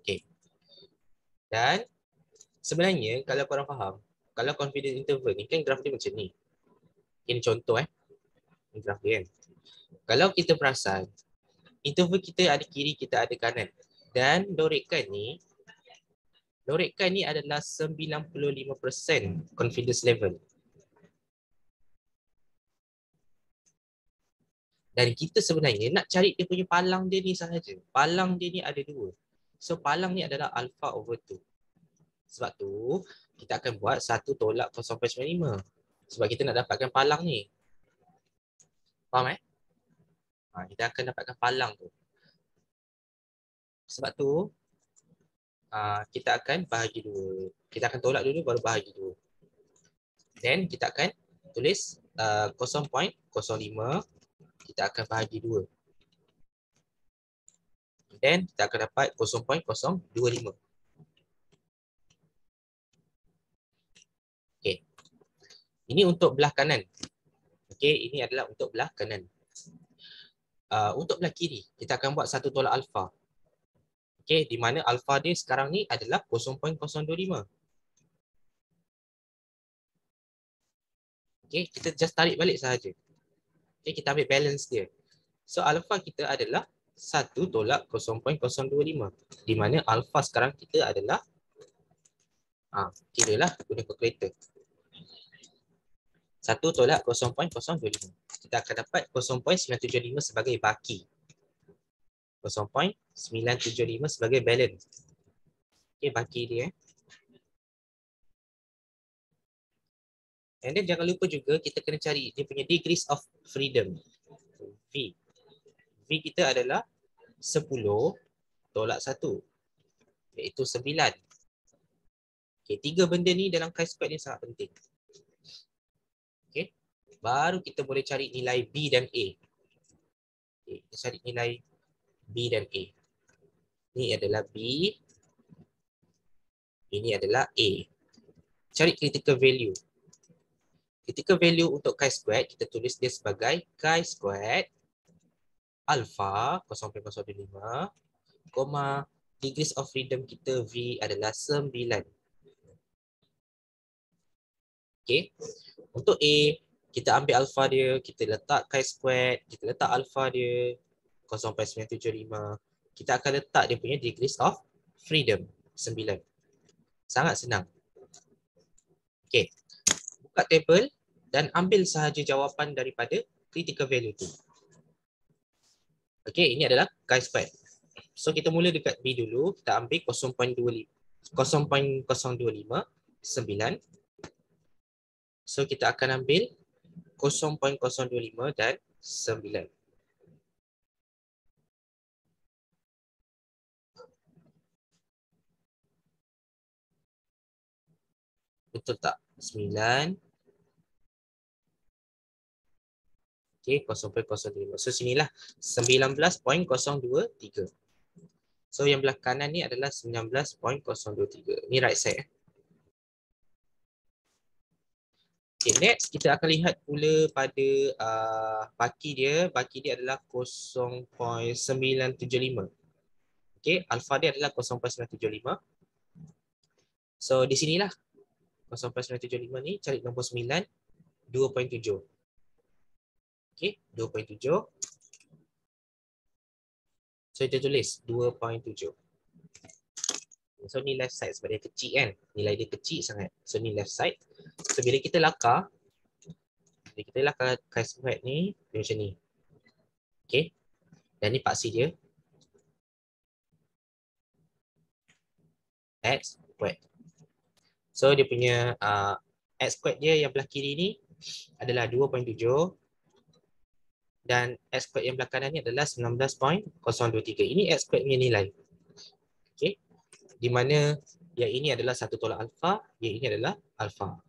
Okay. Dan sebenarnya kalau korang faham, kalau confidence interval ni kan graf dia macam ni. Ini contoh Ini graf dia kan. Kalau kita perasan, interval kita ada kiri, kita ada kanan. Dan lorekan ni adalah 95% confidence level. Dan kita sebenarnya nak cari dia punya palang dia ni sahaja. Palang dia ni ada 2. So palang ni adalah alpha over 2. Sebab tu kita akan buat 1 tolak 0.95. Sebab kita nak dapatkan palang ni. Faham kita akan dapatkan palang tu. Sebab tu kita akan bahagi 2. Kita akan tolak dulu baru bahagi 2. Then kita akan tulis 0.05. Kita akan bahagi 2. Then kita akan dapat 0.025. Okay. Ini untuk belah kanan. Okay, ini adalah untuk belah kanan. Untuk belah kiri, kita akan buat 1 tolak alpha. Okay, di mana alpha dia sekarang ni adalah 0.025. Okay, kita just tarik balik sahaja. Okay, kita ambil balance dia. So, alpha kita adalah 1 tolak 0.025. Di mana alpha sekarang kita adalah, kiralah guna calculator. 1 tolak 0.025. Kita akan dapat 0.975 sebagai baki. 0.975 sebagai balance. Okay, baki dia. And then jangan lupa juga kita kena cari dia punya degrees of freedom. V. V kita adalah 10 tolak 1. Iaitu 9. Okay, 3 benda ni dalam chi-square ni sangat penting. Okay. Baru kita boleh cari nilai B dan A. Okay, kita cari nilai B dan A. Ini adalah B. Ini adalah A. Cari critical value. Critical value untuk chi-square, kita tulis dia sebagai chi-square alpha 0.025, degrees of freedom kita V adalah 9. Okay. Untuk A, kita ambil alpha dia, kita letak chi-square, kita letak alpha dia. 0.975. Kita akan letak dia punya degrees of freedom 9. Sangat senang. Okey. Buka table dan ambil sahaja jawapan daripada critical value tu. Okey, ini adalah chi-square. So kita mula dekat B dulu, kita ambil 0.025 9. So kita akan ambil 0.025 dan 9. Betul tak? 9. Okey, 0.05. So sinilah 19.023. So yang belah kanan ni adalah 19.023. Ni right side. Okay, next kita akan lihat pula pada baki dia. Baki dia adalah 0.975. Okay, alpha dia adalah 0.975. So di sinilah 0.975 ni cari nombor 9, 2.7. Okay, 2.7. So kita tulis 2.7. So ni left side sebab dia kecil kan. Nilai dia kecil sangat. So ni left side. So bila kita lakar chi-square ni dia macam ni. Okay. Dan ni paksi dia. X squared. So dia punya X squared dia yang belah kiri ni adalah 2.7 dan X squared yang belah kanan ni adalah 19.023. Ini X squared punya nilai. Okay. Di mana yang ini adalah 1 tolak alfa, yang ini adalah alfa.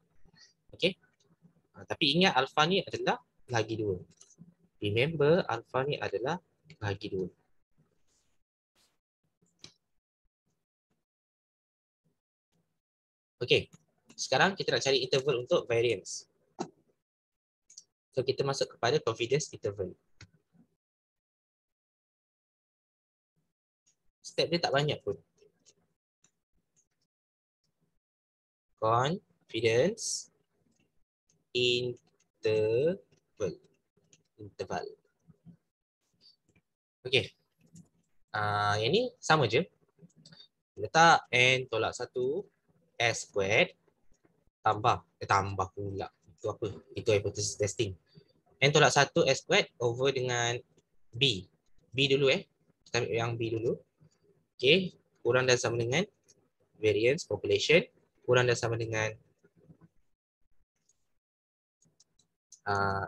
Okay. Tapi ingat alfa ni adalah bahagi 2. Remember alfa ni adalah bahagi 2. Okay. Sekarang kita nak cari interval untuk variance. So kita masuk kepada confidence interval. Step dia tak banyak pun. Confidence interval. Okey. Yang ni sama je. Letak n tolak 1 s squared tambah pula. Itu apa? Itu hypothesis testing. N tolak 1 s squared over dengan b. B dulu Kita ambil yang b dulu. Okey, kurang dan sama dengan variance population, kurang dan sama dengan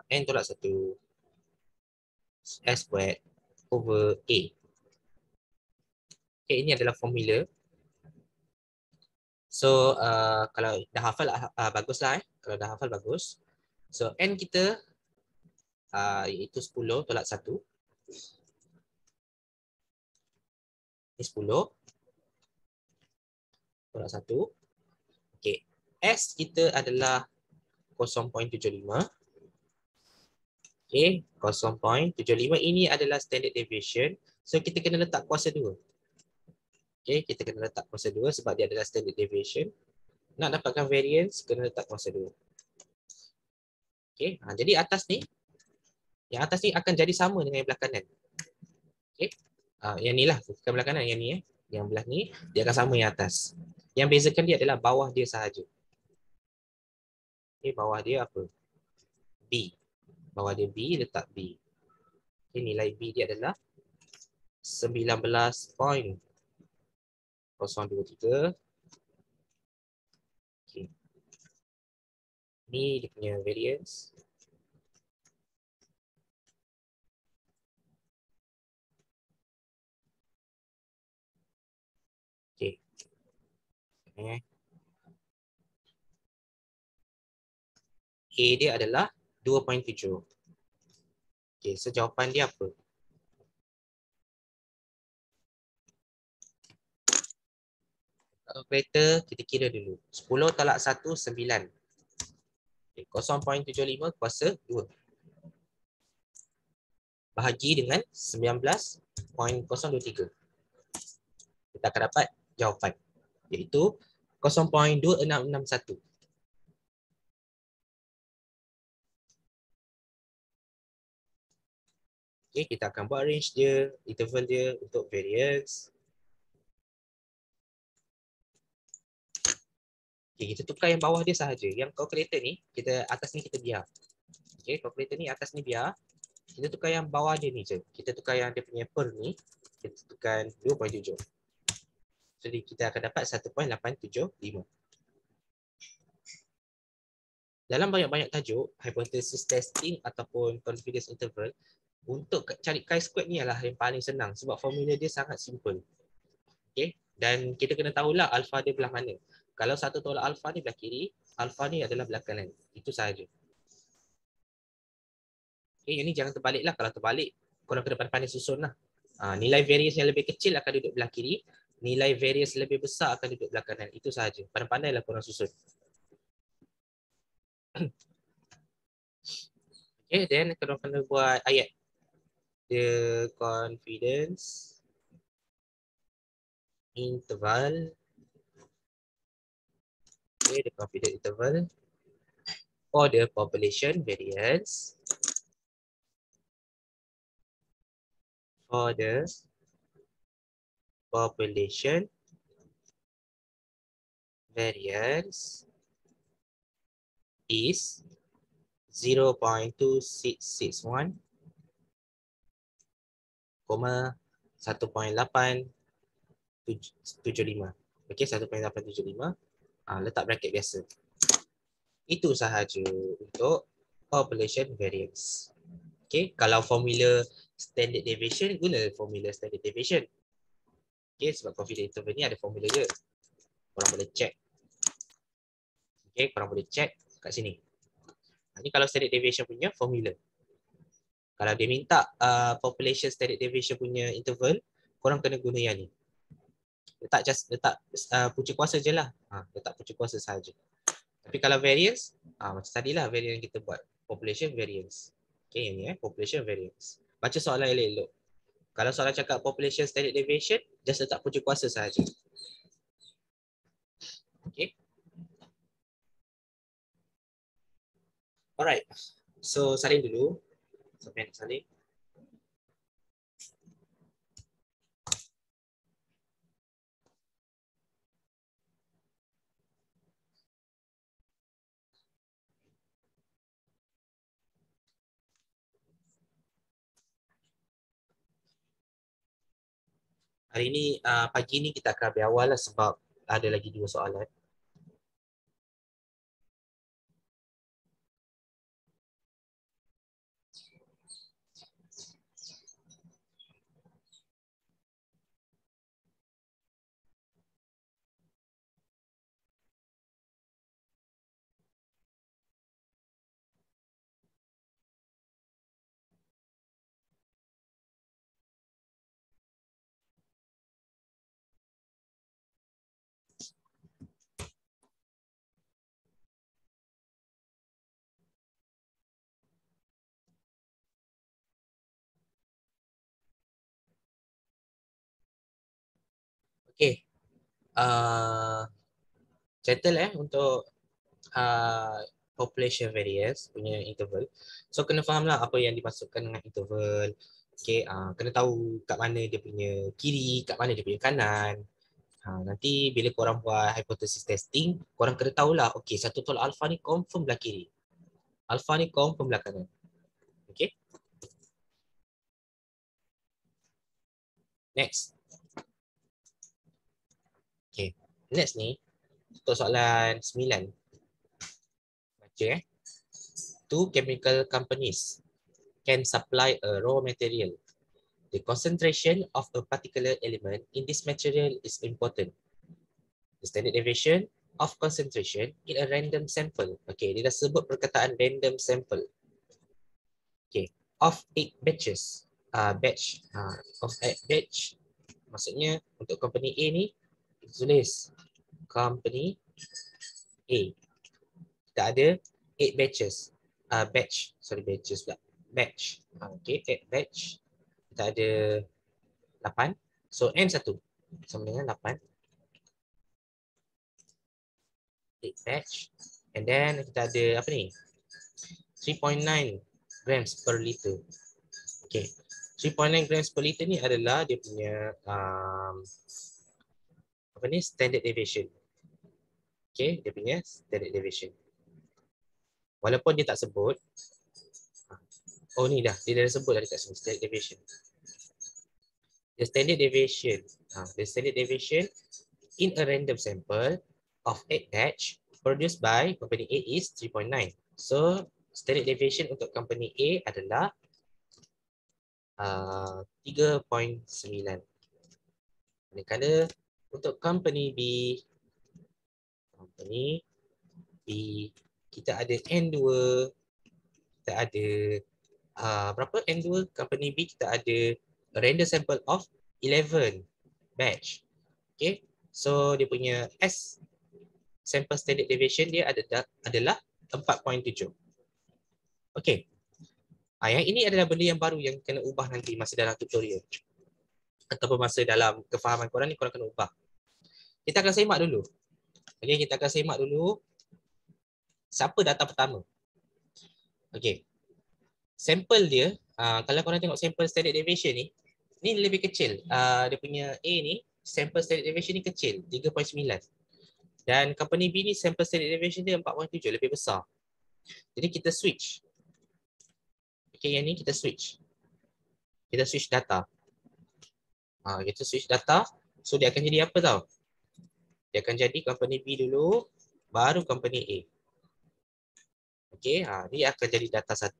n tolak 1 s squared over a. Okay, ini adalah formula. So kalau dah hafal baguslah Kalau dah hafal bagus. So n kita iaitu 10 tolak 1. Ini 10 tolak 1. Okey. S kita adalah 0.75. Okey, 0.75 ini adalah standard deviation. So kita kena letak kuasa 2. Okey, kita kena letak kuasa 2 sebab dia adalah standard deviation. Nak dapatkan variance, kena letak kuasa 2. Okey, jadi yang atas ni akan jadi sama dengan yang belah kanan. Okey. Yang ni lah, bukan belah kanan, yang ni Yang belah ni dia akan sama yang atas. Yang bezakan dia adalah bawah dia sahaja. Okey, bawah dia apa? B. Bawah dia B, letak B. Okey, nilai B dia adalah 19.023. Okay. Ni dia punya variance. Okay. A dia adalah 2.7. Okay, so jawapan dia apa? Kalkulator kita kira dulu. 10 tolak 1, 9. Okay, 0.75 kuasa 2. Bahagi dengan 19.023. Kita akan dapat jawapan. Iaitu 0.2661. Okay, kita akan buat range dia, interval dia untuk variance. Okay, kita tukar yang bawah dia sahaja. Yang calculator ni, kita atas ni kita biar. Okay, calculator ni atas ni biar. Kita tukar yang bawah dia ni je. Kita tukar yang dia punya per ni, kita tukar 2.7. Jadi kita akan dapat 1.875. Dalam banyak-banyak tajuk, hypothesis testing ataupun confidence interval, untuk cari chi-square ni adalah yang paling senang sebab formula dia sangat simple. Okay? Dan kita kena tahulah alpha dia belah mana. Kalau satu tolak alpha ni belah kiri, alpha ni adalah belah kanan. Itu sahaja. Okay, yang ni jangan terbalik lah. Kalau terbalik, korang kena pandai-pandai susun lah. Nilai variance yang lebih kecil akan duduk belah kiri, nilai variance lebih besar akan duduk belah kanan. Itu sahaja. Pandai-pandailah korang susun. Okay, then korang kena buat ayat. The confidence interval. Okay, the confidence interval for the population variance. For the population variance is 0.2661, 1.875. Okey, 1.875. Letak bracket biasa. Itu sahaja untuk population variance. Okey, kalau formula standard deviation, guna formula standard deviation. Okey, sebab confidence interval ni ada formula dia. Korang boleh check. Okey, korang boleh check kat sini. Ini kalau standard deviation punya formula. Kalau dia minta population standard deviation punya interval, korang kena guna yang ni. Letak punca kuasa je lah. Letak punca kuasa sahaja. Tapi kalau variance, macam tadi lah variance yang kita buat. Population variance. Okay, yang ni population variance. Baca soalan elok-elok. Kalau soalan cakap population standard deviation, just letak punca kuasa sahaja. Okay. Alright. So, salin dulu. Sampai nak salin. Hari ni, pagi ni kita akan ambil awal lah sebab ada lagi 2 soalan. Okay. Settle untuk population variance punya interval. So kena faham lah apa yang dimaksudkan dengan interval. Okay, kena tahu kat mana dia punya kiri, kat mana dia punya kanan. Nanti bila korang buat hypothesis testing, korang kena tahulah, okay, satu tolak alpha ni confirm belah kiri. Alpha ni confirm belah kanan. Okay. Next. Okay. Next ni, untuk soalan 9. Baca Two chemical companies can supply a raw material. The concentration of a particular element in this material is important. The standard deviation of concentration in a random sample. Okay, dia dah sebut perkataan random sample. Okay, of 8 batches. Batch of 8 batch. Maksudnya untuk company A ni, tulis company A. Kita ada 8 batches. Batches pula. Batch. Okay, 8 batch. Kita ada 8. So, N1 sama dengan 8. 8 batch. And then kita ada apa ni? 3.9 grams per liter. Okay. 3.9 grams per liter ni adalah dia punya standard deviation. Okay, dia punya standard deviation. Walaupun dia tak sebut, oh ni dah, dia dah sebut dah dekat sini, standard deviation. The standard deviation in a random sample of 8 batch produced by company A is 3.9. So, standard deviation untuk company A adalah 3.9. Manakala untuk company B, kita ada N2, kita ada berapa N2? Company B kita ada a random sample of 11 batch. Okay, so dia punya S sample standard deviation dia adalah 4.7. Okay, yang ini adalah benda yang baru yang kena ubah nanti masa dalam tutorial ataupun masa dalam kefahaman korang ni korang kena ubah. Kita akan semak dulu. Okay, kita akan semak dulu siapa data pertama. Okay, sampel dia, kalau korang tengok sampel standard deviation ni lebih kecil. Dia punya A ni, sampel standard deviation ni kecil, 3.9. Dan company B ni sampel standard deviation dia 4.7, lebih besar. Jadi kita switch. Okay, yang ni kita switch. Kita switch data. Kita switch data. So dia akan jadi apa tau? Dia akan jadi company B dulu, baru company A. Okay, dia akan jadi data 1.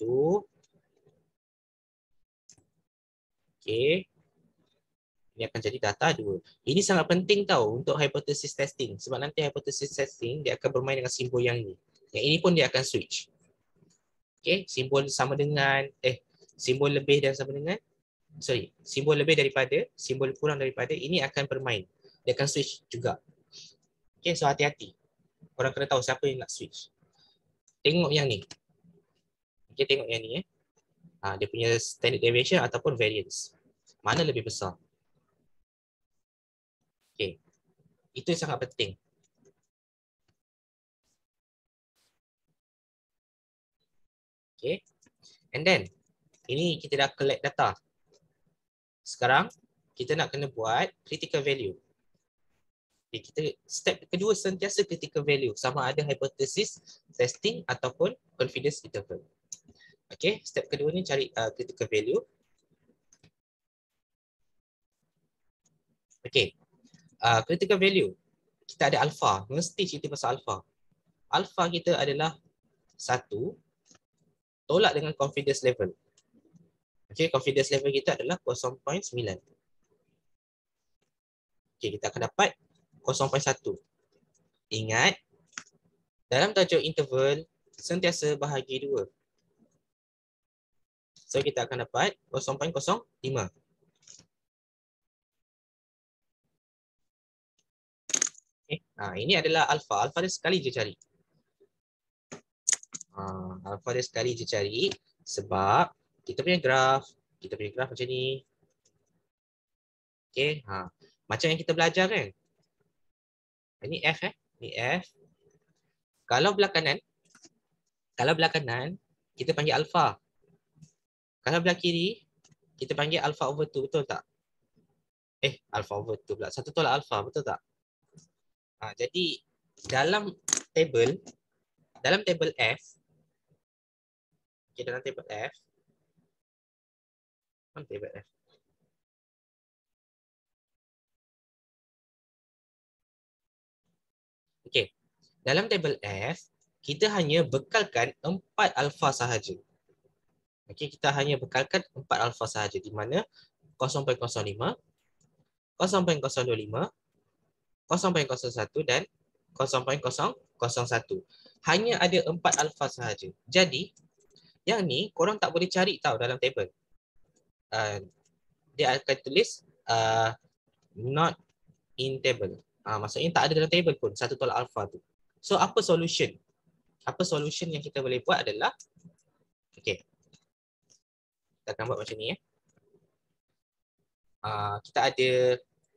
Okay. Ini akan jadi data 2. Ini sangat penting tau untuk hypothesis testing. Sebab nanti hypothesis testing dia akan bermain dengan simbol yang ni. Yang ini pun dia akan switch. Okay, simbol sama dengan, simbol lebih dan sama dengan, simbol lebih daripada, simbol kurang daripada, ini akan bermain. Dia akan switch juga. Okay, so hati-hati. Korang kena tahu siapa yang nak switch. Tengok yang ni. Okay, tengok yang ni. Dia punya standard deviation ataupun variance. Mana lebih besar? Okay, itu yang sangat penting. Okay, and then ini kita dah collect data. Sekarang kita nak kena buat critical value. Okay, kita step kedua sentiasa critical value, sama ada hypothesis testing ataupun confidence interval. Okay, step kedua ni cari critical value. Okay, critical value kita ada alpha, mesti cerita pasal alpha. Alpha kita adalah 1 tolak dengan confidence level. Okay, confidence level kita adalah 0.9. Okay, kita akan dapat 0.1. Ingat, dalam tajuk interval sentiasa bahagi 2. So kita akan dapat 0.05. Okay. Ini adalah alpha. Alpha dia sekali je cari. Alpha dia sekali je cari sebab kita punya graf macam ni. Okay. Macam yang kita belajar kan. Ini F Ini F. Kalau belah kanan kita panggil alpha. Kalau belah kiri kita panggil alpha over 2, betul tak? Alpha over 2 pula. 1 tolak alpha, betul tak? Jadi dalam table F, okay, dalam table F, mana table F? Okay, dalam table F kita hanya bekalkan 4 alpha sahaja. Okay, kita hanya bekalkan 4 alpha sahaja, di mana 0.05, 0.025, 0.01 dan 0.001. Hanya ada 4 alpha sahaja. Jadi, yang ni korang tak boleh cari tahu dalam table. Dia akan tulis not in table. Maksudnya tak ada dalam table pun 1 tolak alpha tu. So, apa solution? Apa solution yang kita boleh buat adalah, okay, kita akan buat macam ni. Kita ada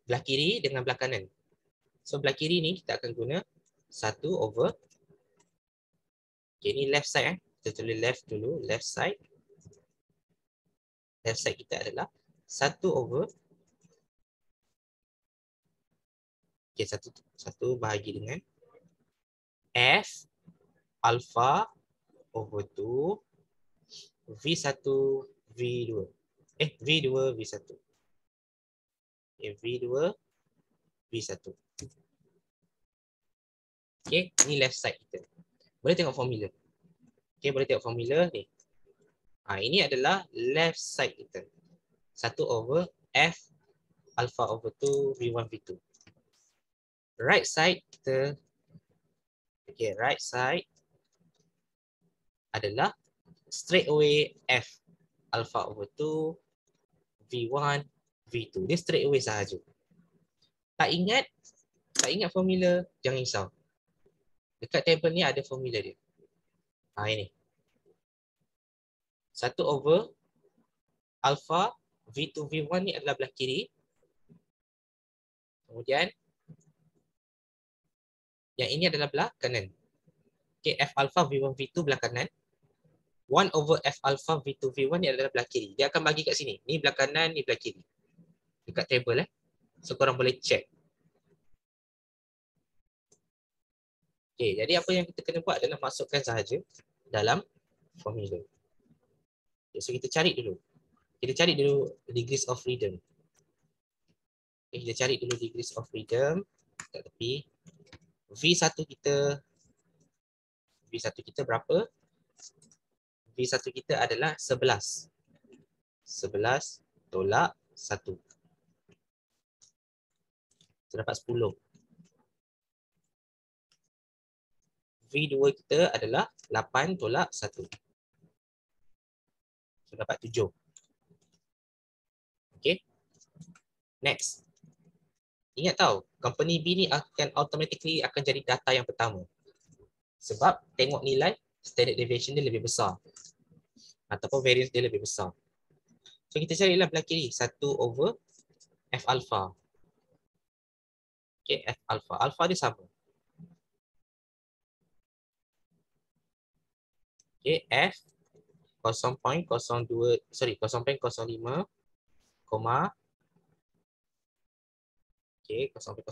belah kiri dengan belah kanan. So belah kiri ni kita akan guna 1 over, okay, ni left side. Kita tulis left dulu, left side. left side kita adalah 1 over satu bahagi dengan F alpha over 2 V1 V2. V2 V1. V2 V1. Okay, ini left side kita. Boleh tengok formula. Okay, boleh tengok formula ni. Ini adalah left side kita. 1 over F alpha over 2 V1 V2. Right side kita, okay, right side adalah straight away F alpha over 2 V1 V2. Dia straight away sahaja. Tak ingat formula, jangan risau. Dekat table ni ada formula dia. Ini. 1 over alpha V2 V1 ni adalah belah kiri. Kemudian yang ini adalah belah kanan. Okay, F alpha V1 V2 belah kanan. 1 over F alpha V2 V1 ni adalah belah kiri. Dia akan bagi kat sini. Ni belah kanan, ni belah kiri. Dekat table So korang boleh check. Okay, jadi apa yang kita kena buat adalah masukkan sahaja dalam formula. Okay, so kita cari dulu. Kita cari dulu degrees of freedom. Okay, kita cari dulu degrees of freedom. Kat tepi. V1 kita berapa? V1 kita adalah 11. 11 tolak 1. Kita dapat 10. V2 kita adalah 8 tolak 1. Kita dapat 7. Okay. Next. Ingat tahu, company B ni akan automatically akan jadi data yang pertama. Sebab tengok nilai standard deviation dia lebih besar. Ataupun variance dia lebih besar. So kita carilah belah kiri 1 over F alpha. Okay, F alpha. Alpha dia sama. Okay, F 0.05, okay, 0.05,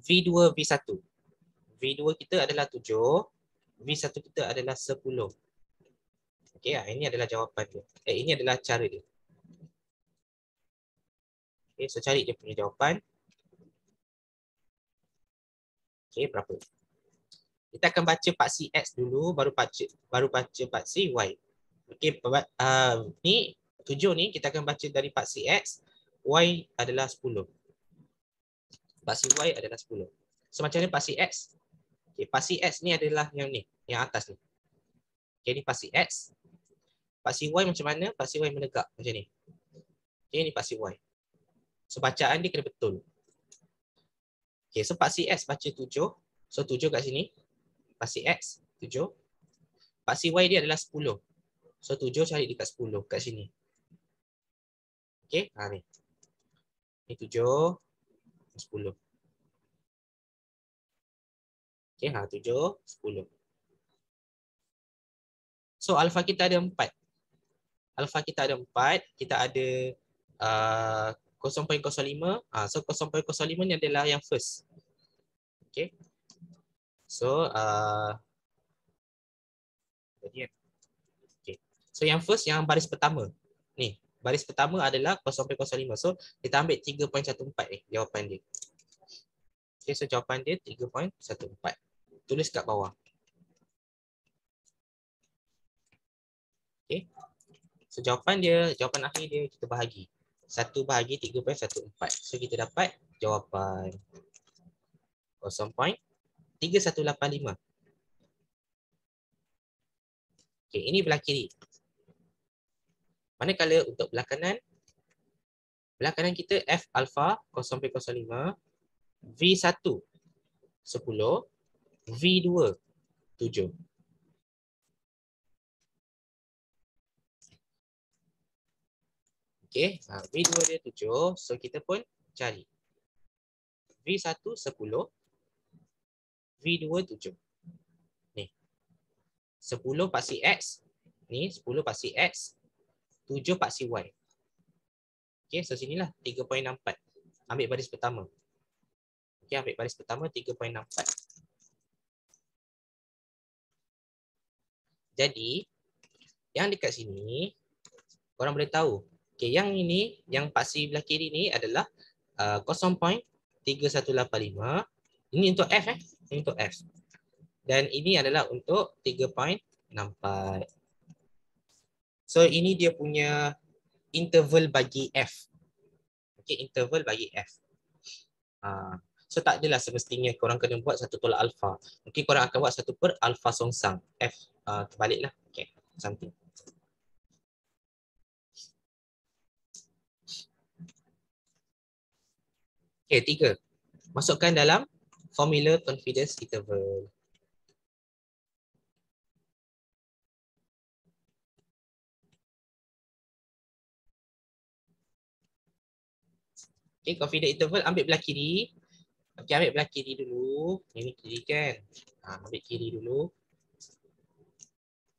V2 V1. V2 kita adalah 7, V1 kita adalah 10. Okay, ini adalah jawapan dia. Ini adalah cara dia. Okay, so cari dia punya jawapan. Okay, berapa? Kita akan baca part CX dulu, baru baca part CY. Okay, ni 7 ni kita akan baca dari part CX. Y adalah 10. Part CY adalah 10. So macam mana part CX? Okay, part CX ni adalah yang ni, yang atas ni. Okay, ni part CX. Part CY macam mana? Part CY menegak macam ni. Okay, ni part CY. So bacaan dia kena betul. Okay, so part CX baca 7. So 7 kat sini. Part CX 7. Part CY dia adalah 10. So 7 cari dekat 10 kat sini. Okay, ni. Ni 7, 10. Okay, 7, 10. So alpha kita ada 4. Alpha kita ada 4. Kita ada 0.05. So 0.05 ni adalah yang first. Okay. So okay. So yang first, yang baris pertama. Ni, baris pertama adalah 0.05. So kita ambil 3.14 ni jawapan dia. Okay, so jawapan dia 3.14. Tulis kat bawah. Okay. So jawapan akhir dia kita bahagi. 1 bahagi 3.14. So kita dapat jawapan 0.3185. Okay, ini belah kiri. Manakala untuk belah kanan kita F alpha 0.05, V1 10, V2 7. Okay, V2 dia 7, so kita pun cari. V1 10, V2 7. Ni. 10 paksi X, Ni 10 paksi X, 7 paksi Y. Okay, so sinilah 3.64. Ambil baris pertama. Okay, ambil baris pertama 3.64. Jadi, yang dekat sini, korang boleh tahu. Okay, yang ini, yang paksi belah kiri ni adalah 0.3185. Ini untuk F Ini untuk F. Dan ini adalah untuk 3.64. So, ini dia punya interval bagi F. Okay, interval bagi F. So, tak adalah semestinya korang kena buat satu tolak alfa. Mungkin korang akan buat satu per alfa songsang. F terbaliklah. Okay, something. Okay, 3. Masukkan dalam formula confidence interval. Okay, confidence interval ambil belah kiri. Okay, ambil belah kiri dulu. Ini kiri kan. Ambil kiri dulu.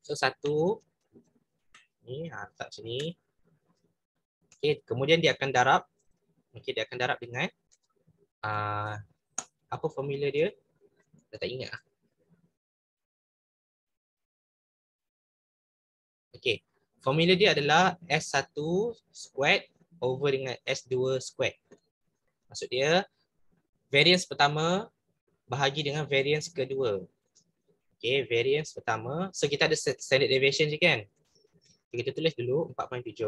So, 1. Ni, letak sini. Okay, kemudian dia akan darab. Okay, dia akan darab dengan apa formula dia? Dah tak ingat. Okay, formula dia adalah S1 squared over dengan S2 squared. Maksud dia, variance pertama bahagi dengan variance kedua. Okay, variance pertama. So, kita ada standard deviation je kan? Kita tulis dulu 4.7.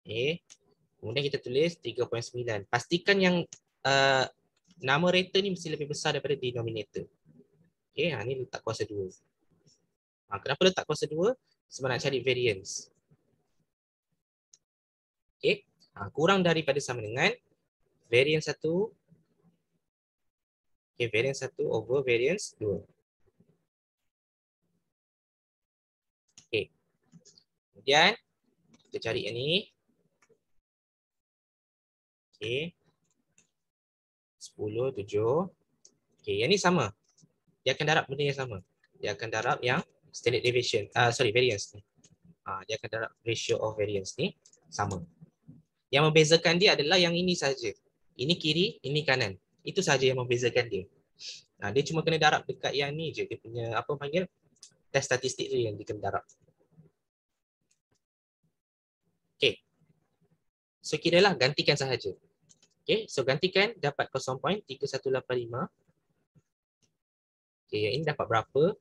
Okay. Kemudian kita tulis 3.9. Pastikan yang numerator ni mesti lebih besar daripada denominator. Okay, ni letak kuasa 2. Kenapa letak kuasa 2? Sebab nak cari variance. Okay. Kurang daripada sama dengan variance 1. Okay, variance 1 over variance 2. Okay. Kemudian, kita cari yang ni. Okay. 10, 7. Okay, yang ni sama. Dia akan darab benda yang sama. Dia akan darab yang standard deviation. Variance ni. Dia akan darab ratio of variance ni sama. Yang membezakan dia adalah yang ini saja. Ini kiri, ini kanan. Itu saja yang membezakan dia. Dia cuma kena darab dekat yang ni je. Dia punya apa panggil? Test statistik tu yang dia kena darab. Okay. So, kiralah gantikan sahaja. Okay, so gantikan dapat 0.3185. Okay, yang ini dapat berapa?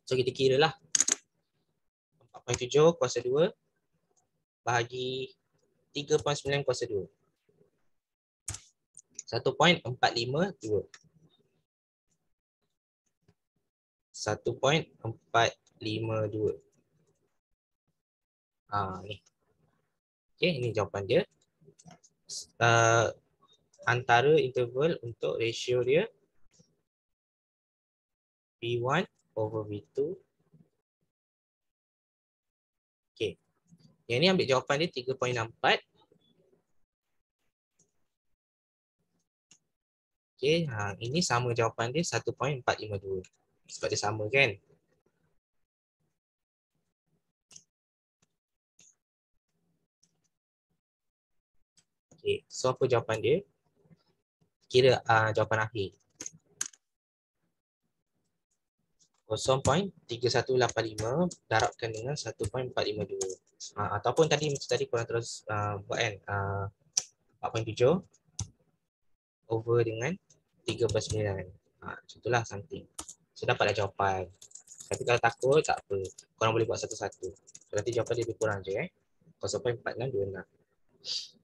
So, kita kira lah. 4.7 kuasa 2 bahagi 3.9 kuasa 2. 1.452. 1.452. Ni. Okay, ini jawapan dia. Antara interval untuk ratio dia V1 over V2. Okay. Yang ni ambil jawapan dia 3.64. Okay, ini sama jawapan dia 1.452. Sebab dia sama kan? Okay, so apa jawapan dia? Kira jawapan akhir. 0.3185 darabkan dengan 1.452. Ataupun tadi korang terus buat kan 4.7 over dengan 3.9. Contohlah something. So dapatlah jawapan. Tapi kalau takut tak apa. Korang boleh buat satu-satu. So, nanti jawapan dia lebih kurang je 0.4626.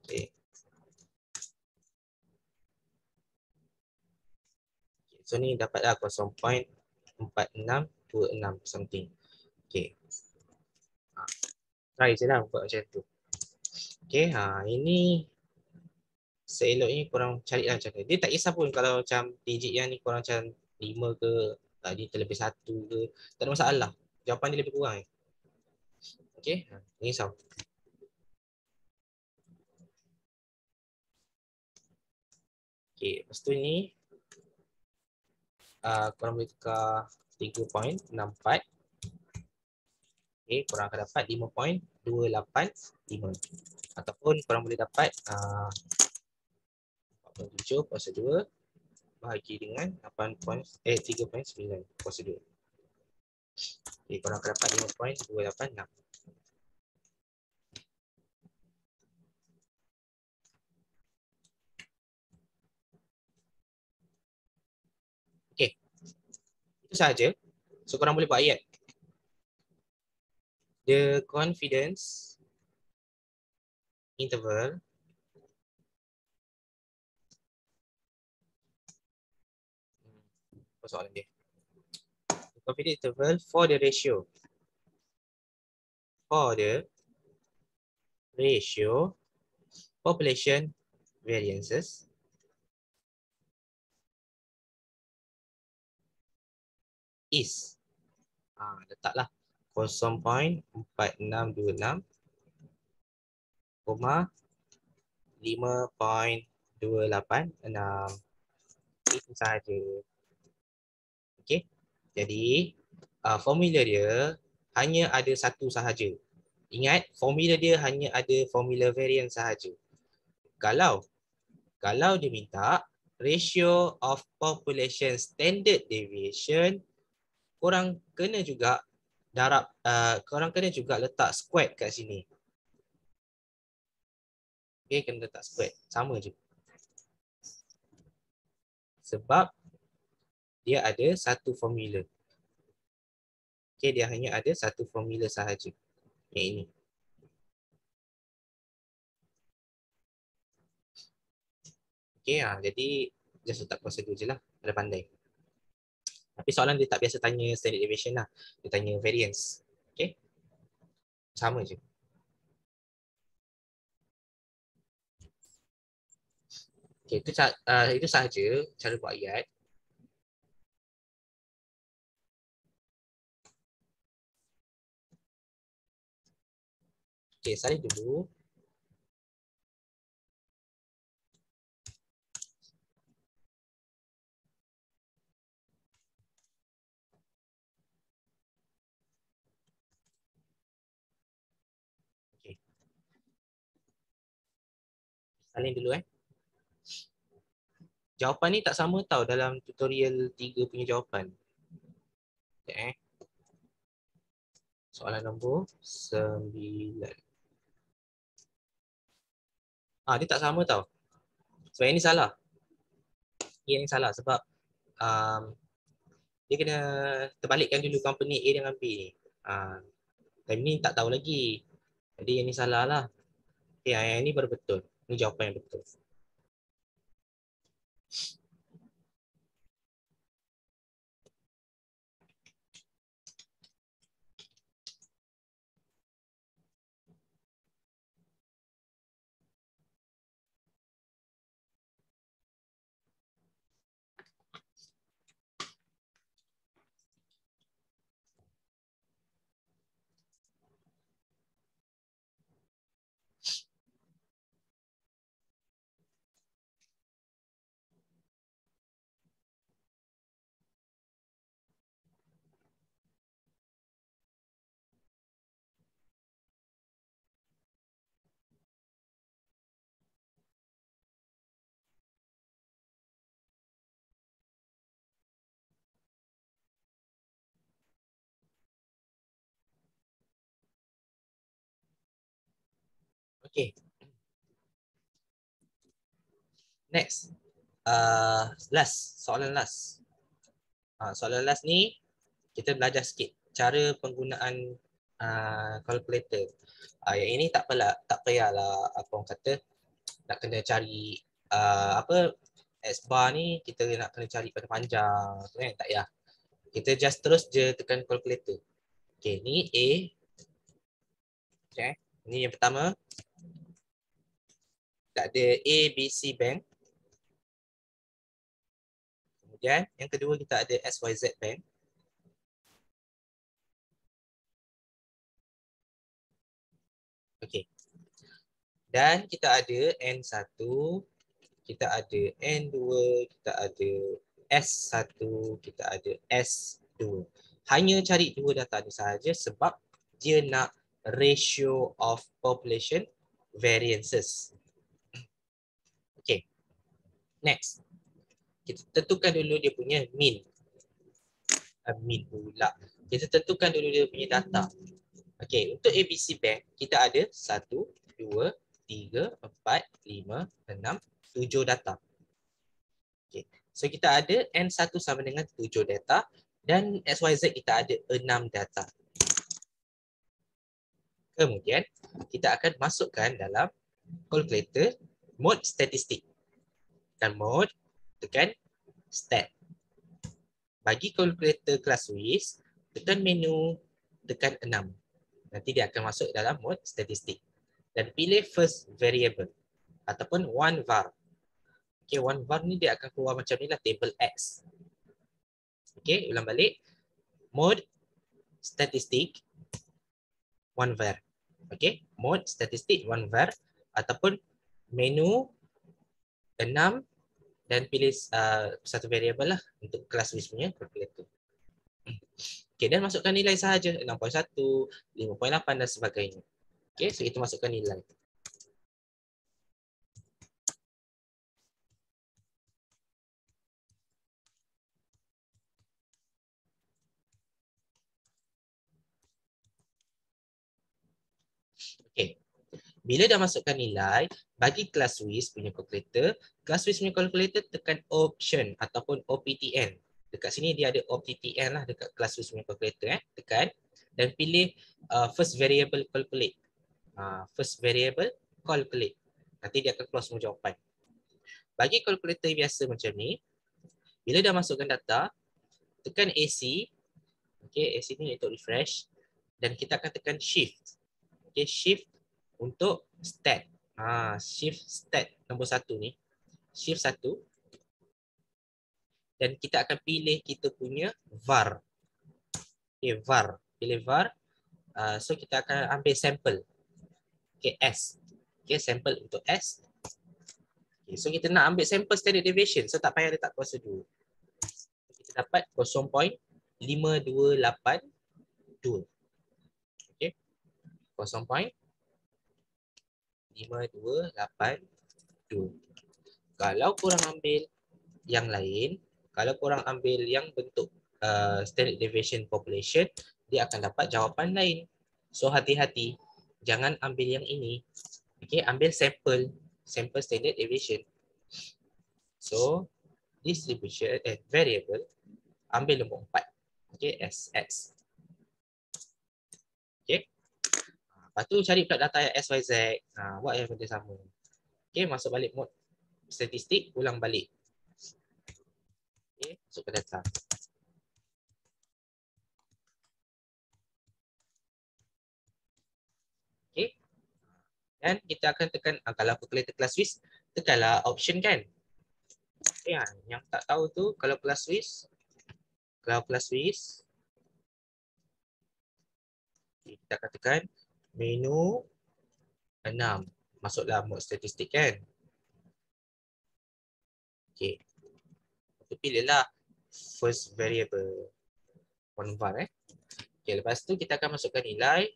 Okay. So ni dapatlah 0.4626 something. Okay. Try je lah buat macam tu. Okay, ini seeloknya korang carilah macam ni. Dia tak kisah pun kalau macam digit yang ni korang macam 5 ke, tadi terlebih 1 ke, tak ada masalah. Jawapan dia lebih kurang. Okay, ni risau. Okay, lepas tu ni korang boleh tukar 3.64. Okay, korang akan dapat 5.285. Ataupun korang boleh dapat 4.7/2 bahagi dengan 3.9/2. Okay, korang akan dapat 5.286. Okay, itu sahaja. So korang boleh buat ayat. The confidence interval apa soalan dia? The confidence interval for the ratio population variances is letaklah 0.4626 5.286. Itu sahaja. Okey. Jadi formula dia hanya ada satu sahaja. Ingat, formula dia hanya ada formula variance sahaja. Kalau dia minta ratio of population standard deviation, korang kena juga korang kena juga letak squared kat sini. Okay, kena letak squared. Sama je. Sebab dia ada satu formula. Okay, dia hanya ada satu formula sahaja. Yang ini. Okay, jadi just letak prosedur je lah. Ada pandai. Tapi soalan dia tak biasa tanya standard deviation lah. Dia tanya variance. Okay. Sama je. Okay, itu sahaja cara buat ayat. Okay, salin dulu. Okay. Salin dulu Jawapan ni tak sama tau dalam tutorial 3 punya jawapan. Okay, Soalan nombor 9. Dia tak sama tau. Sebab yang ni salah. Yang ni salah sebab dia kena terbalikkan dulu company A dengan B ni. Time ni tak tahu lagi. Jadi yang ni salah lah. Okay, yang ni baru betul. Ni jawapan yang betul. Okay. Next. Soalan last. Soalan last ni kita belajar sikit cara penggunaan calculator. Yang ini tak payahlah apa orang kata nak kena cari S bar ni kita nak kena cari pada panjang kan, tak payah. Kita just terus je tekan calculator. Okay, ni A. Okay, ni yang pertama. Tak ada A, B, C bank. Kemudian yang kedua kita ada XYZ bank. Okay. Dan kita ada N1, kita ada N2, kita ada S1, kita ada S 2. Hanya cari 2 data ni sahaja sebab dia nak ratio of population variances. Okay, next. Kita tentukan dulu dia punya mean. Mean pula. Kita tentukan dulu dia punya data. Okay, untuk ABC Bank, kita ada 1, 2, 3, 4, 5, 6, 7 data. Okay. So kita ada N1 sama dengan 7 data dan XYZ kita ada 6 data. Kemudian, kita akan masukkan dalam calculator mode statistik. Tekan mode, tekan stat. Bagi calculator kelas Swiss, tekan menu, tekan 6. Nanti dia akan masuk dalam mode statistik. Dan pilih first variable ataupun one var. Okay, one var ni dia akan keluar macam ni lah, table X. Okay, ulang balik. Mode statistik one var. Okay, mode statistik one var ataupun menu 6 dan pilih satu variable lah untuk kelas Swiss punya calculator. Okay, dan masukkan nilai sahaja 6.1, 5.8 dan sebagainya. Okay, so kita masukkan nilai. Okay, bila dah masukkan nilai, bagi kelas Swiss punya calculator, kelas Swiss punya calculator tekan option ataupun OPTN. Dekat sini dia ada OPTN lah dekat kelas Swiss punya calculator. Tekan dan pilih first variable calculate. First variable calculate. Nanti dia akan keluar semua jawapan. Bagi calculator biasa macam ni, bila dah masukkan data, tekan AC. Okay, AC ni untuk refresh. Dan kita akan tekan shift. Okay, shift untuk stat. Shift stat nombor 1 ni. Shift 1. Dan kita akan pilih kita punya var. Okay, var. Pilih var. So kita akan ambil sampel. Okay, S. Okay, sampel untuk S. Okay, so kita nak ambil sampel standard deviation. So tak payah letak kuasa 2. Kita dapat 0.5282. Okay. 0.5282. Kalau korang ambil yang lain, kalau korang ambil yang bentuk standard deviation population, dia akan dapat jawapan lain. So hati-hati, jangan ambil yang ini. Okay, ambil sampel standard deviation. So distribution variable, ambil nombor 4. Okay, SS. Okay. Lepas tu cari pula data yang XYZ. Buat yang benda sama. Okay, masuk balik mode statistik, ulang balik. Okay, masuk ke data. Okay. Dan kita akan tekan, kalau calculator kelas Swiss, tekanlah option kan. Okay, yang tak tahu tu, kalau kelas Swiss, kita akan tekan menu 6. Masuklah mode statistik kan. Okay. Pilihlah first variable one var. Okay, lepas tu kita akan masukkan nilai.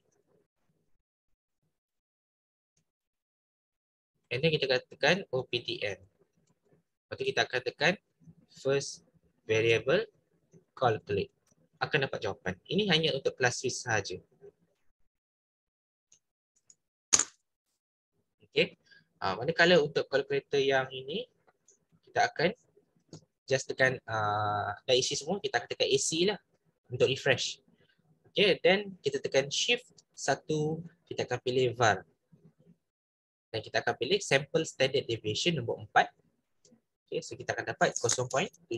And then kita akan tekan OPTN. Lepas tu kita akan tekan first variable calculate. Akan dapat jawapan. Ini hanya untuk kelas Swiss sahaja. Okay. Manakala untuk calculator yang ini, kita akan just tekan dah isi semua, kita akan tekan AC lah untuk refresh. Okay, then kita tekan shift 1, kita akan pilih var. Dan kita akan pilih sample standard deviation nombor 4. Okay, so kita akan dapat 0.7369.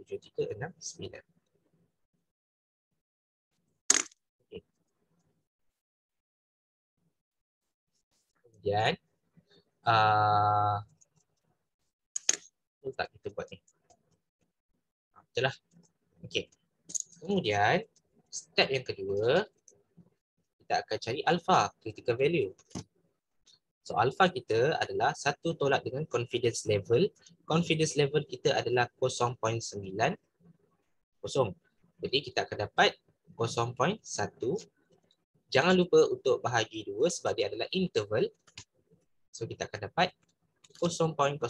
7369. Okay. Kemudian tak kita buat ni. Betul lah. Okay. Kemudian step yang kedua, kita akan cari alpha, critical value. So alpha kita adalah 1 tolak dengan confidence level. Confidence level kita adalah 0.9. Jadi kita akan dapat 0.1. Jangan lupa untuk bahagi 2 sebab dia adalah interval. So kita akan dapat 0.05.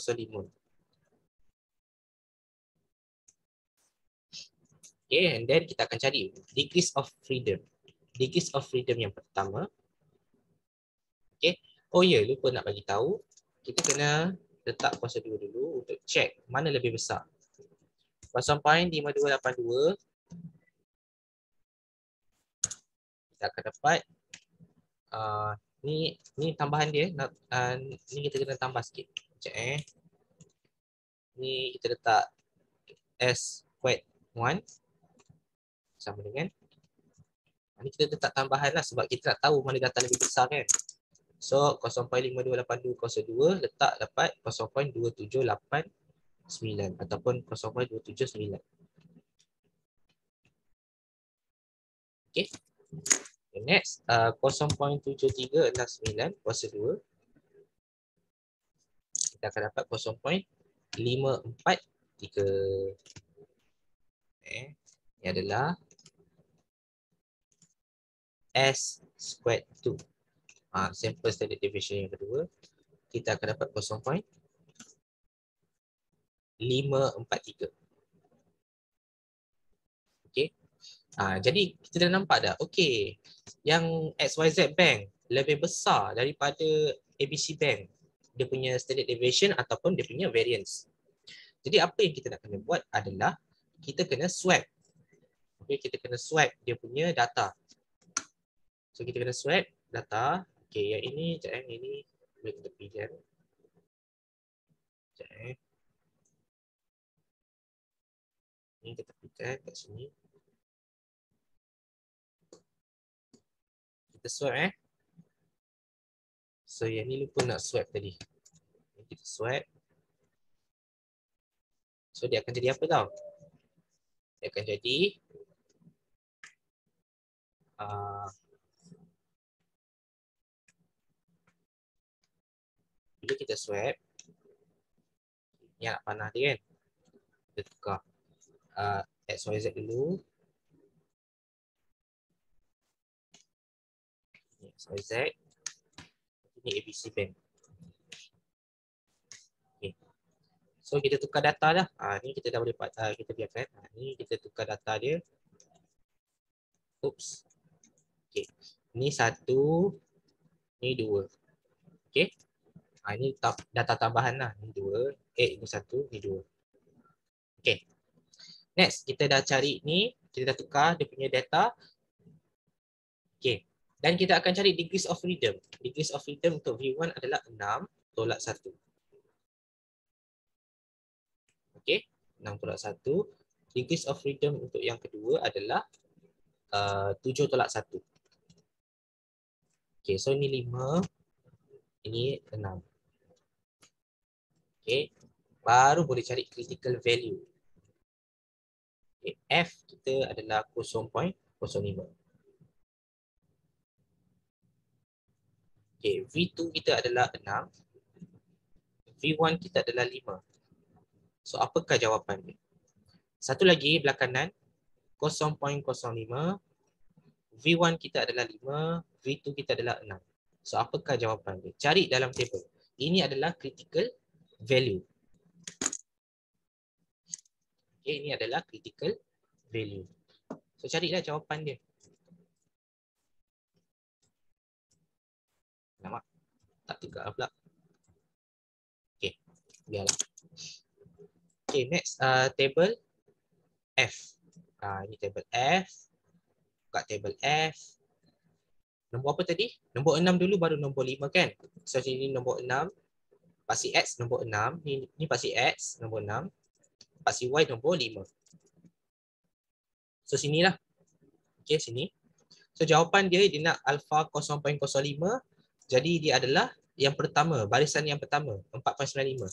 Okay, and then kita akan cari degrees of freedom. Degrees of freedom yang pertama. Okay. Oh ya, lupa nak bagi tahu. Kita kena letak kuasa 2 dulu untuk check mana lebih besar. 0.5282 kita akan dapat ni tambahan dia. Ni kita kena tambah sikit. Sekejap Ni kita letak S squared 1 sama dengan ni kita letak tambahan lah sebab kita nak tahu mana data lebih besar kan. So 0.5282 kos 2 letak dapat 0.2789 ataupun 0.279. Okay. Next 0.7369 kuasa 2 kita akan dapat 0.543. Ini adalah S squared 2. Sample standard deviation yang kedua kita akan dapat 0.543. Okay. Jadi kita dah nampak dah. Okay. Yang XYZ Bank lebih besar daripada ABC Bank. Dia punya standard deviation ataupun dia punya variance. Jadi apa yang kita nak kena buat adalah kita kena swap. Okay, kita kena swap dia punya data. So kita kena swap data. Okay, yang ini, yang ini boleh kita pilih. Ini kita pilih kat sini. Kita swap So yang ni lupa nak swap tadi. Kita swap. So dia akan jadi apa tau? Dia akan jadi bila kita swap ni nak panah dia kan. Kita tukar XYZ dulu. XYZ. Ini ABC Bank. Okay. So kita tukar data dah. Ni kita dah boleh kita biarkan. Ni kita tukar data dia. Oops. Okay. Ni 1, ni 2. Okay. Ini data tambahan lah. Ni 2. Ni 1, ni 2. Okay. Next, kita dah cari ni. Kita dah tukar dia punya data. Okay. Dan kita akan cari degrees of freedom. Degrees of freedom untuk V1 adalah 6 tolak 1. Okay. 6 tolak 1. Degrees of freedom untuk yang kedua adalah 7 tolak 1. Okay. So ini 5. Ini 6. Okay. Baru boleh cari critical value. Okay. F kita adalah 0.05. Okay. V2 kita adalah 6. V1 kita adalah 5. So apakah jawapan dia? Satu lagi belah kanan 0.05. V1 kita adalah 5. V2 kita adalah 6. So apakah jawapan dia? Cari dalam table. Ini adalah critical value. Okay, ini adalah critical value. So carilah jawapan dia. Nampak? Tak tegak pula. Okay, biarlah. Okay, next table F. Ini table F. Buka table F. Nombor apa tadi? Nombor 6 dulu baru nombor 5 kan? So sini nombor 6. Paksi X nombor 6. Ni paksi X nombor 6. Paksi Y nombor 5. So sinilah. Okay, sini. So jawapan dia nak alpha 0.05. Jadi dia adalah yang pertama, barisan yang pertama, 4.95.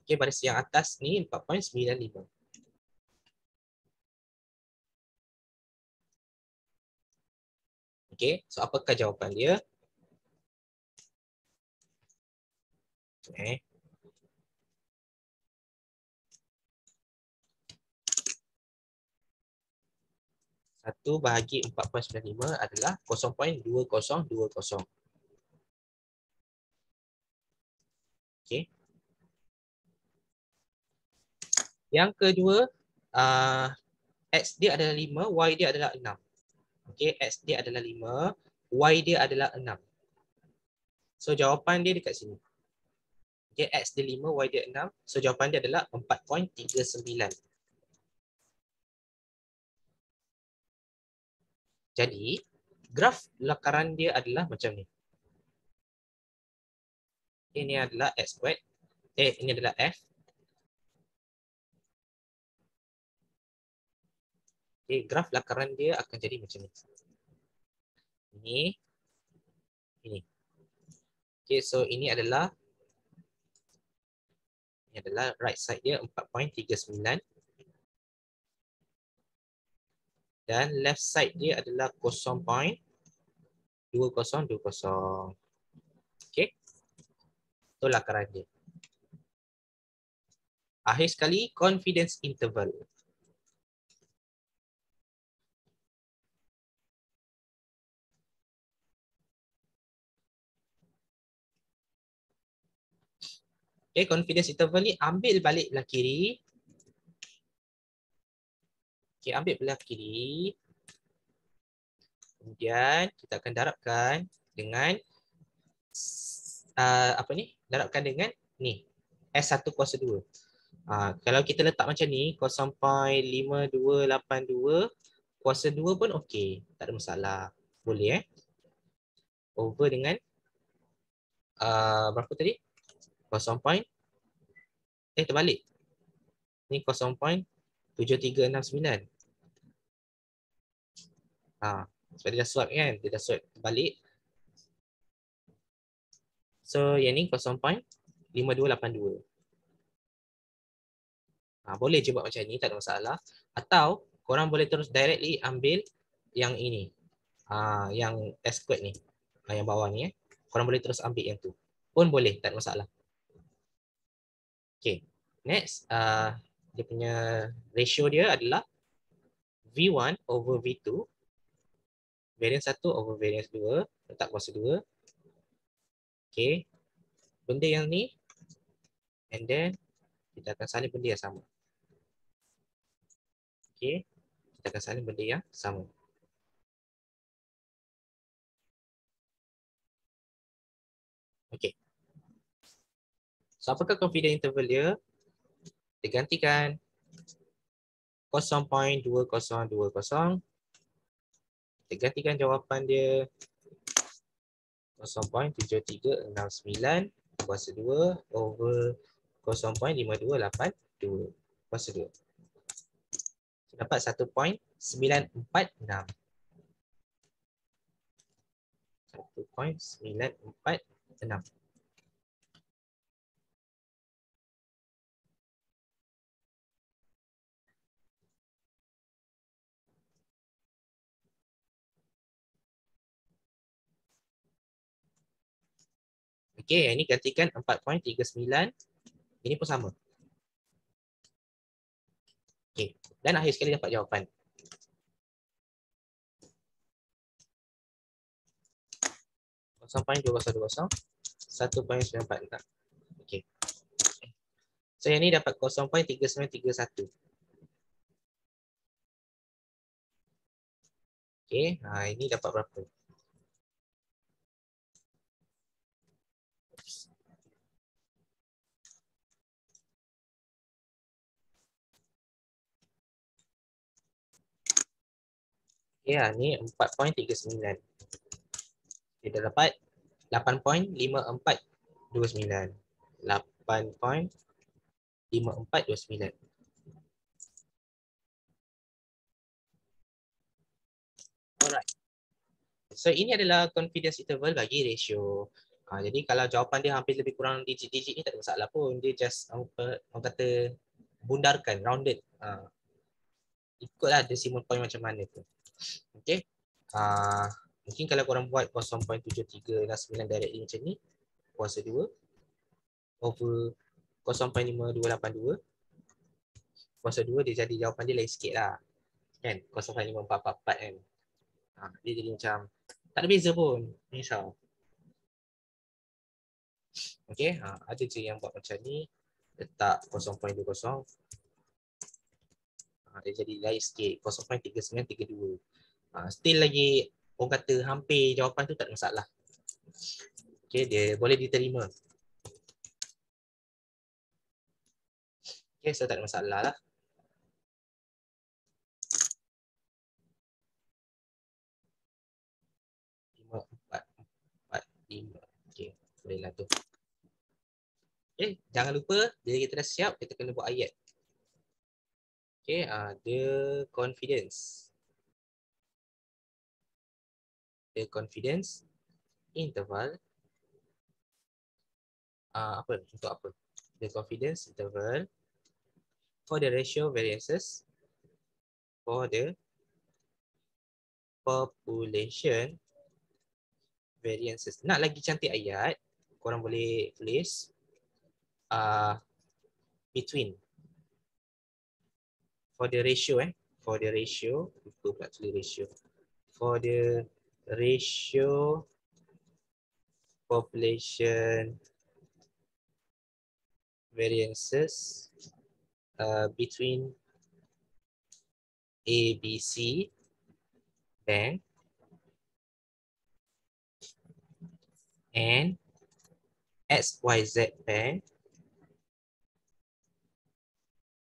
Okay, baris yang atas ni 4.95. Okay, so apakah jawapan dia? Okay. Satu bahagi 4.95 adalah 0.2020. Okay. Yang kedua, X dia adalah 5, Y dia adalah 6. Okay, X dia adalah 5, Y dia adalah 6. So jawapan dia dekat sini. Okay, X dia 5, Y dia 6. So jawapan dia adalah 4.39. Jadi, graf lakaran dia adalah macam ni. Ini adalah X squared. Ini adalah F. Okay, graf lakaran dia akan jadi macam ni. Ini. Okay, so ini adalah right side dia 4.39 dan left side dia adalah 0.2020. Okay, itu lakaran dia. Akhir sekali, confidence interval. Okay, confidence interval ni ambil balik belah kiri. Okay, ambil belah kiri. Kemudian kita akan darabkan dengan darabkan dengan ni S1 kuasa 2. Kalau kita letak macam ni 0.5282 kuasa 2 pun okey, tak ada masalah. Boleh over dengan berapa tadi? 0. Terbalik. Ni 0.7369. Sebab dia dah swap kan, dia dah swap terbalik. So yang ni 0.5282. Boleh je buat macam ni, tak ada masalah. Atau korang boleh terus directly ambil yang ini. Yang S squared ni. Yang bawah ni. Korang boleh terus ambil yang tu. Pun boleh, tak ada masalah. Okay. Next, dia punya ratio dia adalah V1 over V2. Variance 1 over variance 2. Letak kuasa 2. Okay. Benda yang ni. And then, kita akan salin benda yang sama. Okay. Kita akan salin benda yang sama. Okay. So, apakah confidence interval dia? Kita gantikan 0.2020. Kita gantikan jawapan dia 0.7369 kuasa 2 over 0.5282 kuasa 2. Dapat 1.946. 1.946. Okey, ini gantikan 4.39. Ini pun sama. Okey, dan akhir sekali dapat jawapan. Sampai 2020 1.946. Okey. So yang ni dapat 0.3931. Okey, ini dapat berapa? Ya, ni 4.39. Kita dapat 8.5429. 8.5429. Alright. So ini adalah confidence interval bagi ratio. Jadi kalau jawapan dia hampir lebih kurang digit-digit ni tak ada masalah pun. Dia just orang kata bundarkan, rounded. Ikutlah decimal point macam mana tu. Okay. Mungkin kalau korang buat 0.7369 directly macam ni, kuasa 2. over 0.5282 kuasa 2 dia jadi jawapan dia lain sikit lah. Kan? 0.5444 kan. Dia jadi macam tak ada beza pun. Misal. Okay, ada je yang buat macam ni. Letak 0.20. Dia jadi lain sikit. 0.3932. Still lagi orang kata hampir jawapan tu tak ada masalah. Okay, dia boleh diterima. Okay, so tak ada masalah lah. Okay, bolehlah tu. Okay, jangan lupa bila kita dah siap, kita kena buat ayat. Okay, the confidence. The confidence interval. Untuk apa? The confidence interval for the ratio variances for the population variances. Nak lagi cantik ayat, korang boleh tulis between. For the ratio for the ratio, lupa pula tulis ratio. For the ratio population variances between ABC bank and XYZ bank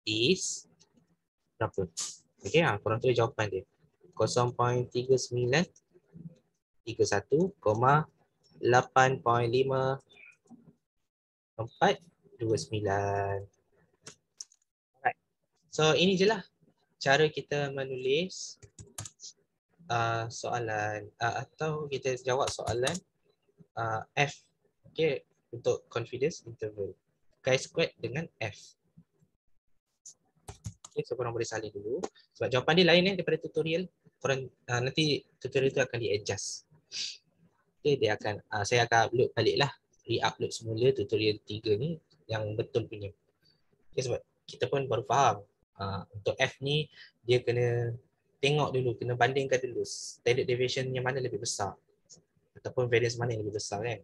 is berapa? Okey, korang tulis jawapan dia. 0.3931, 8.5429. Alright. So ini je lah cara kita menulis soalan atau kita jawab soalan F. Okay, untuk confidence interval. Chi-squared dengan F. Okay, so korang boleh salin dulu. Sebab jawapan dia lain daripada tutorial. Korang nanti tutorial tu akan di-adjust. Okay, dia akan saya akan upload balik lah. Re-upload semula tutorial 3 ni yang betul punya. Okay, sebab kita pun baru faham. Untuk F ni dia kena tengok dulu, kena bandingkan dulu standard deviation yang mana lebih besar ataupun variance mana yang lebih besar kan.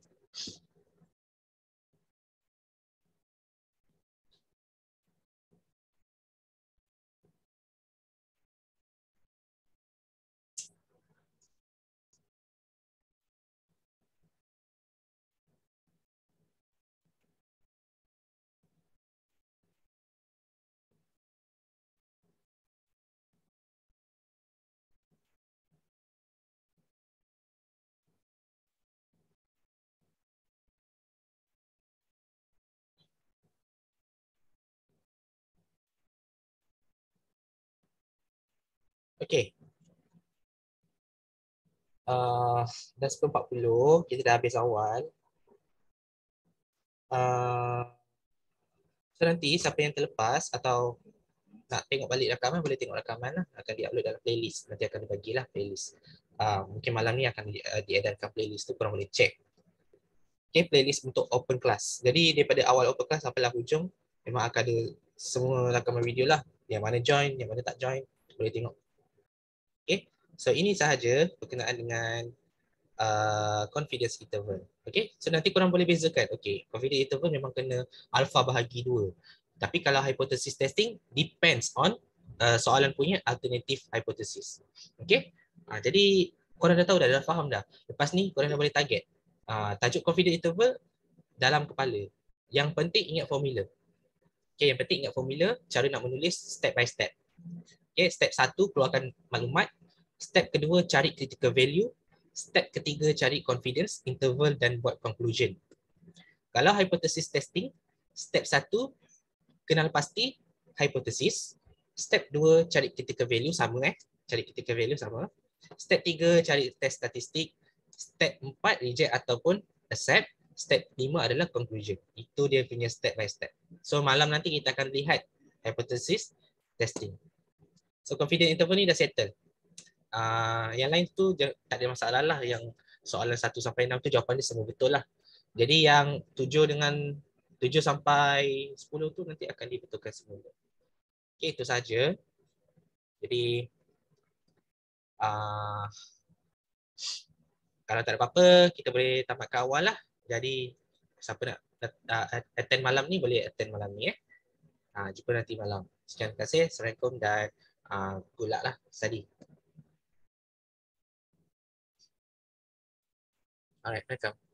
Okay. Dah 10.40, kita dah habis awal. So nanti siapa yang terlepas atau nak tengok balik rakaman, boleh tengok rakaman lah. Akan di-upload dalam playlist. Nanti akan dibagilah playlist. Mungkin malam ni akan diedarkan playlist tu, korang boleh check. Okay, playlist untuk open class. Jadi daripada awal open class sampailah hujung, memang akan ada semua rakaman video lah. Yang mana join, yang mana tak join, boleh tengok. Okay, so ini sahaja berkenaan dengan confidence interval. Okay, so nanti korang boleh bezakan. Okay, confidence interval memang kena alpha bahagi 2. Tapi kalau hypothesis testing, depends on soalan punya alternative hypothesis. Okay, jadi korang dah tahu dah faham dah. Lepas ni korang dah boleh target. Tajuk confidence interval dalam kepala. Yang penting ingat formula. Okay, yang penting ingat formula, cara nak menulis step by step. Okay, step 1 keluarkan maklumat. Step kedua cari critical value. Step ketiga cari confidence interval dan buat conclusion. Kalau hypothesis testing, step 1 kenal pasti hypothesis. Step 2 cari critical value sama cari critical value sama. Step 3 cari test statistik. Step 4 reject ataupun accept. Step 5 adalah conclusion. Itu dia punya step by step. So malam nanti kita akan lihat hypothesis testing. So confidence interval ni dah settle. Yang lain tu tak ada masalah lah. Yang soalan 1 sampai 6 tu jawapan dia semua betul lah. Jadi yang 7 dengan 7 sampai 10 tu nanti akan dibetulkan semula. Okey, itu saja. Jadi kalau tak ada apa-apa, kita boleh tamatkan awal lah. Jadi siapa nak attend malam ni boleh attend malam ni. Jumpa nanti malam. Sekian terima kasih. Assalamualaikum dan good luck lah study. Alright, welcome.